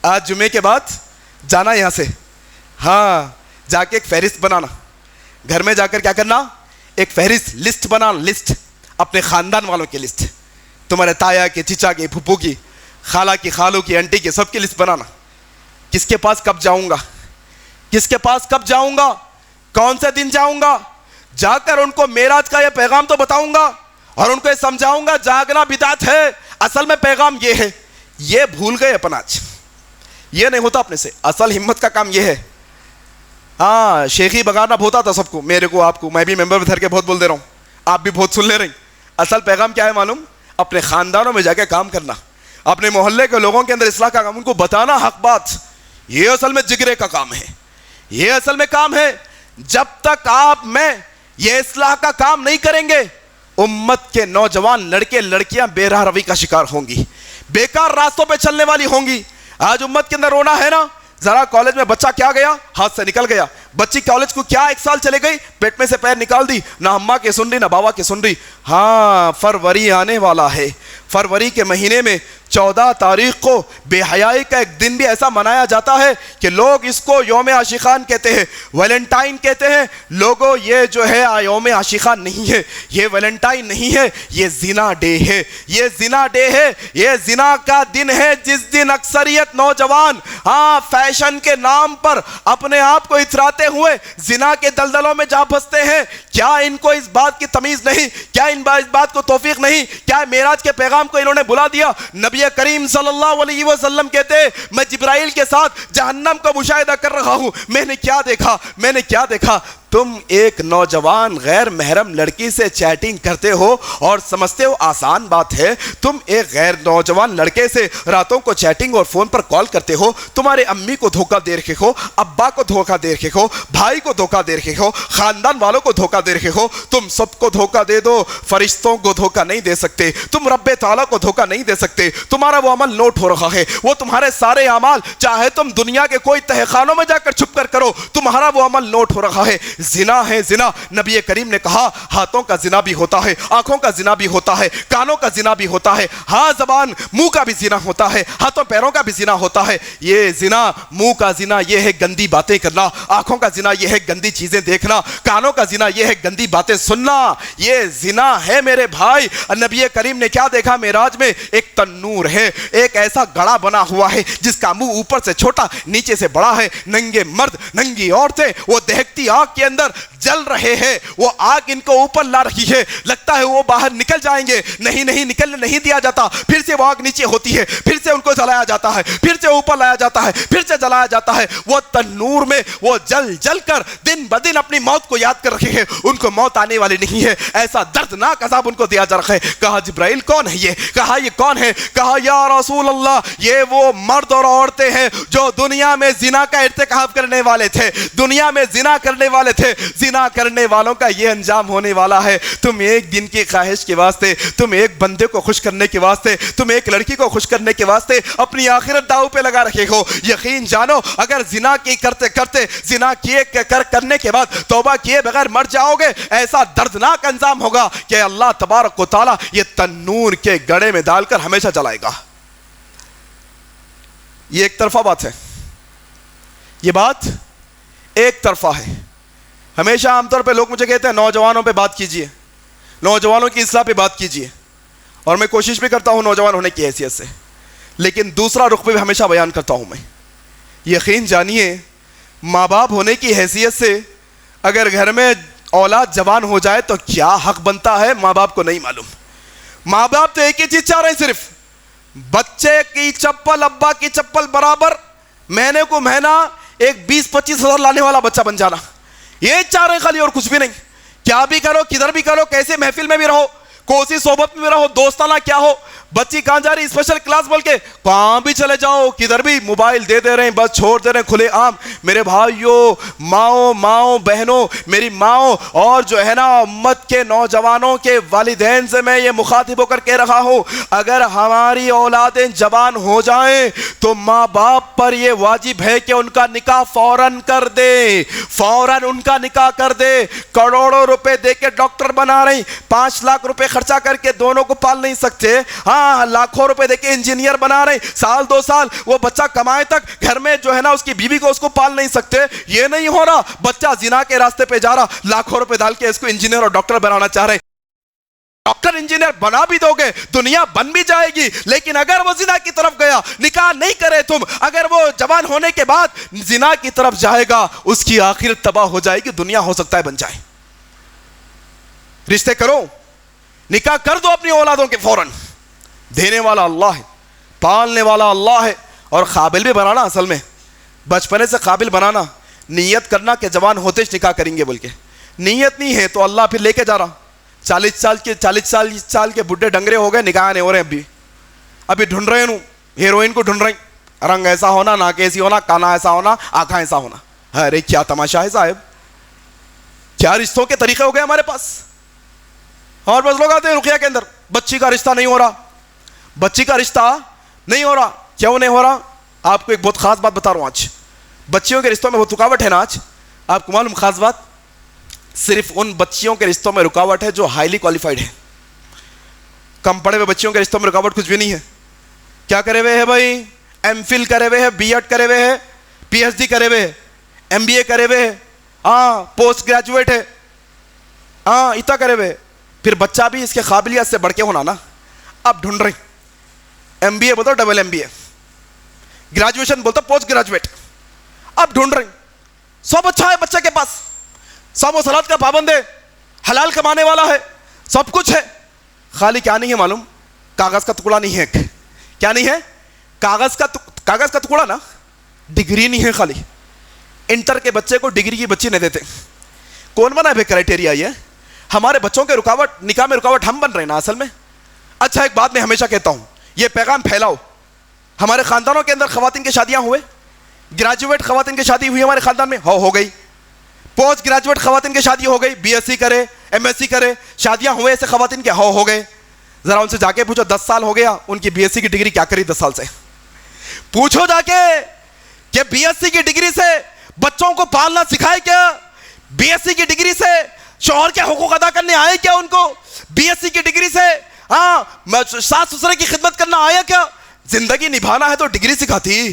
آج جمعے کے بعد جانا یہاں سے, ہاں جا کے ایک فہرست بنانا, گھر میں جا کر کیا کرنا, ایک فہرست لسٹ بنانا, لسٹ اپنے خاندان والوں کی لسٹ, تمہارے تایا کی, چچا کی, پھپھو کی, خالہ کی, خالو کی, انٹی کی, سب کی لسٹ بنانا. کس کے پاس کب جاؤں گا, کس کے پاس کب جاؤں گا, کون سے دن جاؤں گا, جا کر ان کو معراج کا یہ پیغام تو بتاؤں گا اور ان کو یہ سمجھاؤں گا جاگنا بدعت ہے. اصل میں پیغام یہ ہے. یہ بھول گئے اپن آج, یہ نہیں ہوتا اپنے سے. اصل ہمت کا کام یہ ہے. ہاں شیخی بگانا ہوتا تھا سب کو, میرے کو, آپ کو, میں بھی ممبر دھر کے بہت بول دے رہا ہوں, آپ بھی بہت سن لے رہی. اصل پیغام کیا ہے معلوم, اپنے خاندانوں میں جا کے کام کرنا, اپنے محلے کے لوگوں کے اندر اصلاح کا کام, ان کو بتانا حق بات. یہ اصل میں جگرے کا کام ہے, یہ اصل میں کام ہے. جب تک آپ میں یہ اصلاح کا کام نہیں کریں گے, امت کے نوجوان لڑکے لڑکیاں بے راہ روی کا شکار ہوں گی, بیکار راستوں پہ چلنے والی ہوں گی. آج امت کے اندر رونا ہے نا, ذرا کالج میں بچہ کیا گیا, ہاتھ سے نکل گیا, بچی کالج کو کیا 1 سال چلے گئی, پیٹ میں سے پیر نکال دی, نہ اماں کے سن رہی نہ بابا کے سن رہی. ہاں فروری آنے والا ہے, فروری کے مہینے میں 14 تاریخ کو بے حیائی کا ایک دن بھی ایسا منایا جاتا ہے کہ لوگ اس کو یوم عاشقان کہتے ہیں, ویلنٹائن کہتے ہیں. لوگوں یہ جو ہے یوم عاشقان نہیں ہے, یہ ویلنٹائن نہیں ہے, یہ زنا ڈے ہے, یہ زنا ڈے ہے, یہ زنا کا دن ہے جس دن اکثریت نوجوان ہاں فیشن کے نام پر اپنے آپ کو اتراتے ہوئے زنا کے دلدلوں میں جا پھنستے ہیں. کیا ان کو اس بات کی تمیز نہیں, کیا ان اس بات کو توفیق نہیں, کیا معراج کے پیغام کو انہوں نے بلا دیا؟ نبی کریم صلی اللہ علیہ وسلم کہتے میں جبرائیل کے ساتھ جہنم کا مشاہدہ کر رہا ہوں, میں نے کیا دیکھا, میں نے کیا دیکھا, تم ایک نوجوان غیر محرم لڑکی سے چیٹنگ کرتے ہو اور سمجھتے ہو آسان بات ہے. تم ایک غیر نوجوان لڑکے سے راتوں کو چیٹنگ اور فون پر کال کرتے ہو, تمہارے امی کو دھوکہ دے رکھے ہو, ابا کو دھوکہ دے رکھے ہو, بھائی کو دھوکہ دے رکھے ہو, خاندان والوں کو دھوکہ دے رکھے ہو. تم سب کو دھوکہ دے دو, فرشتوں کو دھوکہ نہیں دے سکتے, تم رب تعالیٰ کو دھوکہ نہیں دے سکتے. تمہارا وہ عمل نوٹ ہو رہا ہے, وہ تمہارے سارے اعمال چاہے تم دنیا کے کوئی تہخانوں میں جا کر چھپ کر کرو, تمہارا وہ عمل نوٹ ہو رہا ہے. زنا ہے زنا. نبی کریم نے کہا ہاتھوں کا زنا بھی ہوتا ہے, آنکھوں کا زنا بھی ہوتا ہے, کانوں کا زنا بھی ہوتا ہے, ہاں زبان منہ کا بھی زنا ہوتا ہے, ہاتھوں پیروں کا بھی زنا ہوتا ہے. یہ زنا, منہ کا زنا یہ ہے گندی باتیں کرنا, آنکھوں کا زنا یہ ہے گندی چیزیں دیکھنا, کانوں کا زنا یہ ہے گندی باتیں سننا, یہ زنا ہے میرے بھائی. نبی کریم نے کیا دیکھا معراج میں؟ ایک تنور ہے, ایک ایسا گڑا بنا ہوا ہے جس کا منہ اوپر سے چھوٹا نیچے سے بڑا ہے. ننگے مرد ننگی عورتیں وہ دہکتی آگ کے اندر جل رہے ہیں, وہ آگ ان کو اوپر لا رہی ہے, لگتا ہے وہ باہر نکل جائیں گے, نہیں نہیں نکلنے نہیں دیا جاتا. پھر سے وہ آگ نیچے ہوتی ہے, پھر سے ان کو جلایا جاتا ہے, پھر سے اوپر لایا جاتا ہے, پھر سے جلایا جاتا ہے. وہ تنور میں وہ جل جل کر دن بدن اپنی موت کو یاد کر رہے ہیں, ان کو موت آنے والی نہیں ہے. ایسا دردناک عذاب ان کو دیا جا رہا ہے. کہا جبرائیل کون ہے یہ؟ کہا یہ کون ہے؟ کہا یا رسول اللہ یہ وہ مرد اور عورتیں ہیں جو دنیا میں زنا کا ارتکاب کرنے والے تھے, دنیا میں زنا کرنے والے تھے. زنا کرنے والوں کا یہ انجام ہونے والا ہے. تم ایک دن کی خواہش کے واسطے, تم ایک بندے کو خوش کرنے کے واسطے, تم ایک لڑکی کو خوش کرنے کے واسطے اپنی آخرت داؤ پہ لگا رکھے ہو. یقین جانو اگر زنا کی کرتے کرتے زنا کیے کرنے کے بعد توبہ کیے بغیر مر جاؤ گے, ایسا دردناک انجام ہوگا کہ اللہ تبارک و تعالی یہ تنور کے گڑے میں ڈال کر ہمیشہ جلائے گا. یہ ایک طرفہ بات ہے, یہ بات ایک طرفہ ہے. ہمیشہ عام طور پہ لوگ مجھے کہتے ہیں نوجوانوں پہ بات کیجئے, نوجوانوں کی اصلاح پہ بات کیجیے، اور میں کوشش بھی کرتا ہوں نوجوان ہونے کی حیثیت سے، لیکن دوسرا رخ بھی ہمیشہ بیان کرتا ہوں میں. یقین جانیے ماں باپ ہونے کی حیثیت سے اگر گھر میں اولاد جوان ہو جائے تو کیا حق بنتا ہے ماں باپ کو نہیں معلوم. ماں باپ تو ایک ہی چیز چاہ رہے ہیں، صرف بچے کی چپل ابا کی چپل برابر، مہینے کو مہینہ ایک 20-25 ہزار لانے والا بچہ بن جانا، یہ چاہ رہے ہیں خالی، اور کچھ بھی نہیں. کیا بھی کرو، کدھر بھی کرو، کیسے محفل میں بھی رہو، کوسی صحبت میں بھی رہو، دوستانہ کیا ہو، بچی کہاں جا رہی اسپیشل کلاس بول کے، کہاں بھی چلے جاؤ، کدھر بھی موبائل دے رہے ہیں، بس چھوڑ دے رہے ہیں کھلے عام. میرے بھائیوں، ماؤں بہنوں، میری ماؤں، اور جو ہے نا امت کے نوجوانوں کے والدین سے میں یہ مخاطب ہو کر کہہ رہا ہوں، اگر ہماری اولادیں جوان ہو جائیں تو ماں باپ پر یہ واجب ہے کہ ان کا نکاح فوراً کر دے، فوراً ان کا نکاح کر دے. کروڑوں روپے دے کے ڈاکٹر بنا رہی، 5 لاکھ روپے خرچہ کر کے دونوں کو پال نہیں سکتے، ہاں لاکھوں روپے دے کے انجینئر بنا رہے، سال 2 سال وہ بچہ کمائے تک گھر میں جو ہے نا اس کی بیوی کو اس کو پال نہیں سکتے. یہ نہیں ہو رہا، بچہ زنا کے راستے پہ جا رہا، لاکھوں روپے ڈال کے اس کو انجینئر اور ڈاکٹر بنانا چاہ رہے. ڈاکٹر انجینئر بنا بھی دو گے، دنیا بن بھی جائے گی، لیکن اگر وہ زنا کی طرف گیا، نکاح نہیں کرے تم، اگر وہ جوان ہونے کے بعد زنا کی طرف جائے گا، اس کی آخرت تباہ ہو جائے گی، دنیا ہو سکتا ہے بن جائے. رشتے کرو، نکاح کر دو اپنی اولادوں کے فوراً. دینے والا اللہ ہے، پالنے والا اللہ ہے، اور قابل بھی بنانا، اصل میں بچپنے سے قابل بنانا. نیت کرنا کہ جوان ہوتے نکاح کریں گے بول کے، نیت نہیں ہے تو اللہ پھر لے کے جا رہا. 40 سال کے بڈھے ڈنگرے ہو گئے، نکاح نہیں ہو رہے. ابھی ڈھونڈ رہے ہیں ہیروئن کو، ڈھونڈ رہے ہیں، رنگ ایسا ہونا، ناک ایسی ہونا، کانا ایسا ہونا، آنکھیں ایسا ہونا. ارے کیا تماشا ہے صاحب، کیا رشتوں کے طریقے ہو گئے ہمارے پاس. اور بس لوگ آتے ہیں رقیہ کے اندر، بچی کا رشتہ نہیں ہو رہا، بچی کا رشتہ نہیں ہو رہا. کیوں نہیں ہو رہا؟ آپ کو ایک بہت خاص بات بتا رہا ہوں. آج بچیوں کے رشتوں میں بہت رکاوٹ ہے نا. آج آپ کو معلوم خاص بات، صرف ان بچیوں کے رشتوں میں رکاوٹ ہے جو ہائیلی کوالیفائڈ ہیں. کم پڑھے ہوئے بچیوں کے رشتوں میں رکاوٹ کچھ بھی نہیں ہے. کیا کرے ہوئے ہیں بھائی؟ ایم فل کرے ہوئے ہیں، بی ایڈ کرے ہوئے ہیں، پی ایچ ڈی کرے ہوئے ہیں، ایم بی اے کرے ہوئے ہیں، ہاں پوسٹ گریجویٹ ہے، ہاں اتنا کرے ہوئے. پھر بچہ بھی اس کے قابلیت سے بڑھ کے ہونا نا. اب ڈھونڈ رہے ایم بی اے بولتا ڈبل ایم بی اے، گریجویشن بولتا پوسٹ گریجویٹ. اب ڈھونڈ رہے سب اچھا ہے بچے کے پاس، سب و صلاۃ کا پابند ہے، حلال کمانے والا ہے، سب کچھ ہے، خالی کیا نہیں ہے معلوم؟ کاغذ کا ٹکڑا نہیں ہے. کیا نہیں ہے؟ کاغذ کا ٹکڑا نا. ڈگری نہیں ہے. خالی انٹر کے بچے کو ڈگری کی بچی نہیں دیتے. کون بنا ہے کرائٹیریا؟ یہ ہمارے بچوں کے رکاوٹ، نکاح میں رکاوٹ ہم بن رہے ہیں نا اصل میں. اچھا ایک بات میں ہمیشہ کہتا ہوں، یہ پیغام پھیلاؤ. ہمارے خاندانوں کے اندر خواتین کی شادیاں ہوئے، گریجویٹ خواتین کی شادی ہوئی ہمارے خاندان میں، ہو گئی. پوسٹ گریجویٹ خواتین کی شادی ہو گئی، بی ایس سی کرے، ایم ایس سی کرے، شادیاں ہوئے ایسے خواتین کے، ہو گئے. ذرا ان سے جا کے پوچھو 10 سال ہو گیا ان کی بی ایس سی کی ڈگری کیا کری 10 سال سے. پوچھو جا کے کہ بی ایس سی کی ڈگری سے بچوں کو پالنا سکھائے کیا؟ بی ایس سی کی ڈگری سے شوہر کے حقوق ادا کرنے آئے کیا ان کو؟ بی ایس سی کی ڈگری سے ہاں ساس سسرے کی خدمت کرنا آیا کیا؟ زندگی نبھانا ہے تو ڈگری سکھاتی.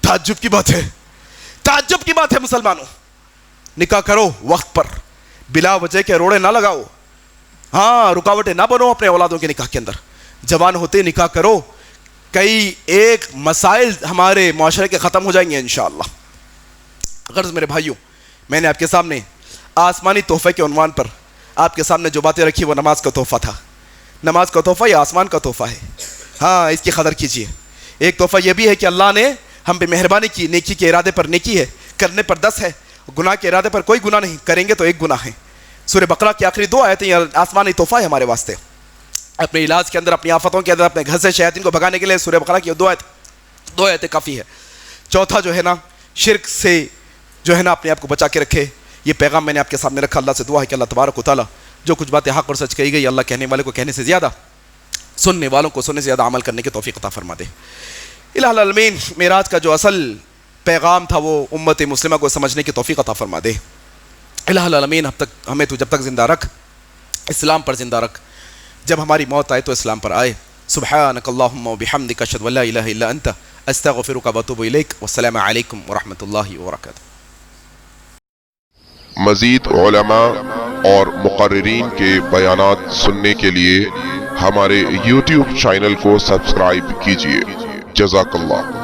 تعجب کی بات ہے، تعجب کی بات ہے. مسلمانوں نکاح کرو وقت پر، بلا وجہ کے روڑے نہ لگاؤ، ہاں رکاوٹیں نہ بنو اپنے اولادوں کے نکاح کے اندر. جوان ہوتے نکاح کرو، کئی ایک مسائل ہمارے معاشرے کے ختم ہو جائیں گے انشاءاللہ. غرض میرے بھائیوں، میں نے آپ کے سامنے آسمانی تحفے کے عنوان پر آپ کے سامنے جو باتیں رکھی وہ نماز کا تحفہ تھا. نماز کا تحفہ یہ آسمان کا تحفہ ہے، ہاں اس کی قدر کیجیے. ایک تحفہ یہ بھی ہے کہ اللہ نے ہم پہ مہربانی کی، نیکی کے ارادے پر نیکی ہے، کرنے پر 10 ہے، گناہ کے ارادے پر کوئی گناہ نہیں، کریں گے تو ایک گناہ ہے. سورہ بقرہ کی آخری 2 آیتیں یہ آسمانی تحفہ ہے ہمارے واسطے. اپنے علاج کے اندر، اپنی آفتوں کے اندر، اپنے گھر سے شیاطین کو بھگانے کے لیے سورہ بقرہ کی 2 آیتیں کافی ہے. چوتھا جو ہے نا، شرک سے جو ہے نا اپنے آپ کو بچا کے رکھے. یہ پیغام میں نے آپ کے سامنے رکھا. اللہ سے دعا ہے کہ اللہ تبارک و تعالیٰ جو کچھ باتیں حق اور سچ کہی گئی، اللہ کہنے والے کو کہنے سے زیادہ، سننے والوں کو سننے سے زیادہ عمل کرنے کی توفیق عطا فرما دے. الہ العالمین، معراج کا جو اصل پیغام تھا وہ امت مسلمہ کو سمجھنے کی توفیق عطا فرما دے. الہ العالمین، ہمیں تو جب تک زندہ رکھ، اسلام پر زندہ رکھ. جب ہماری موت آئے تو اسلام پر آئے. سبحانک اللہم و بحمدک، اشہد ان لا الہ الا انت، استغفرک و اتوب الیک. والسلام علیکم ورحمۃ اللہ وبرکاتہ. مزید علماء اور مقررین کے بیانات سننے کے لیے ہمارے YouTube چینل کو سبسکرائب کیجیے۔ جزاک اللہ۔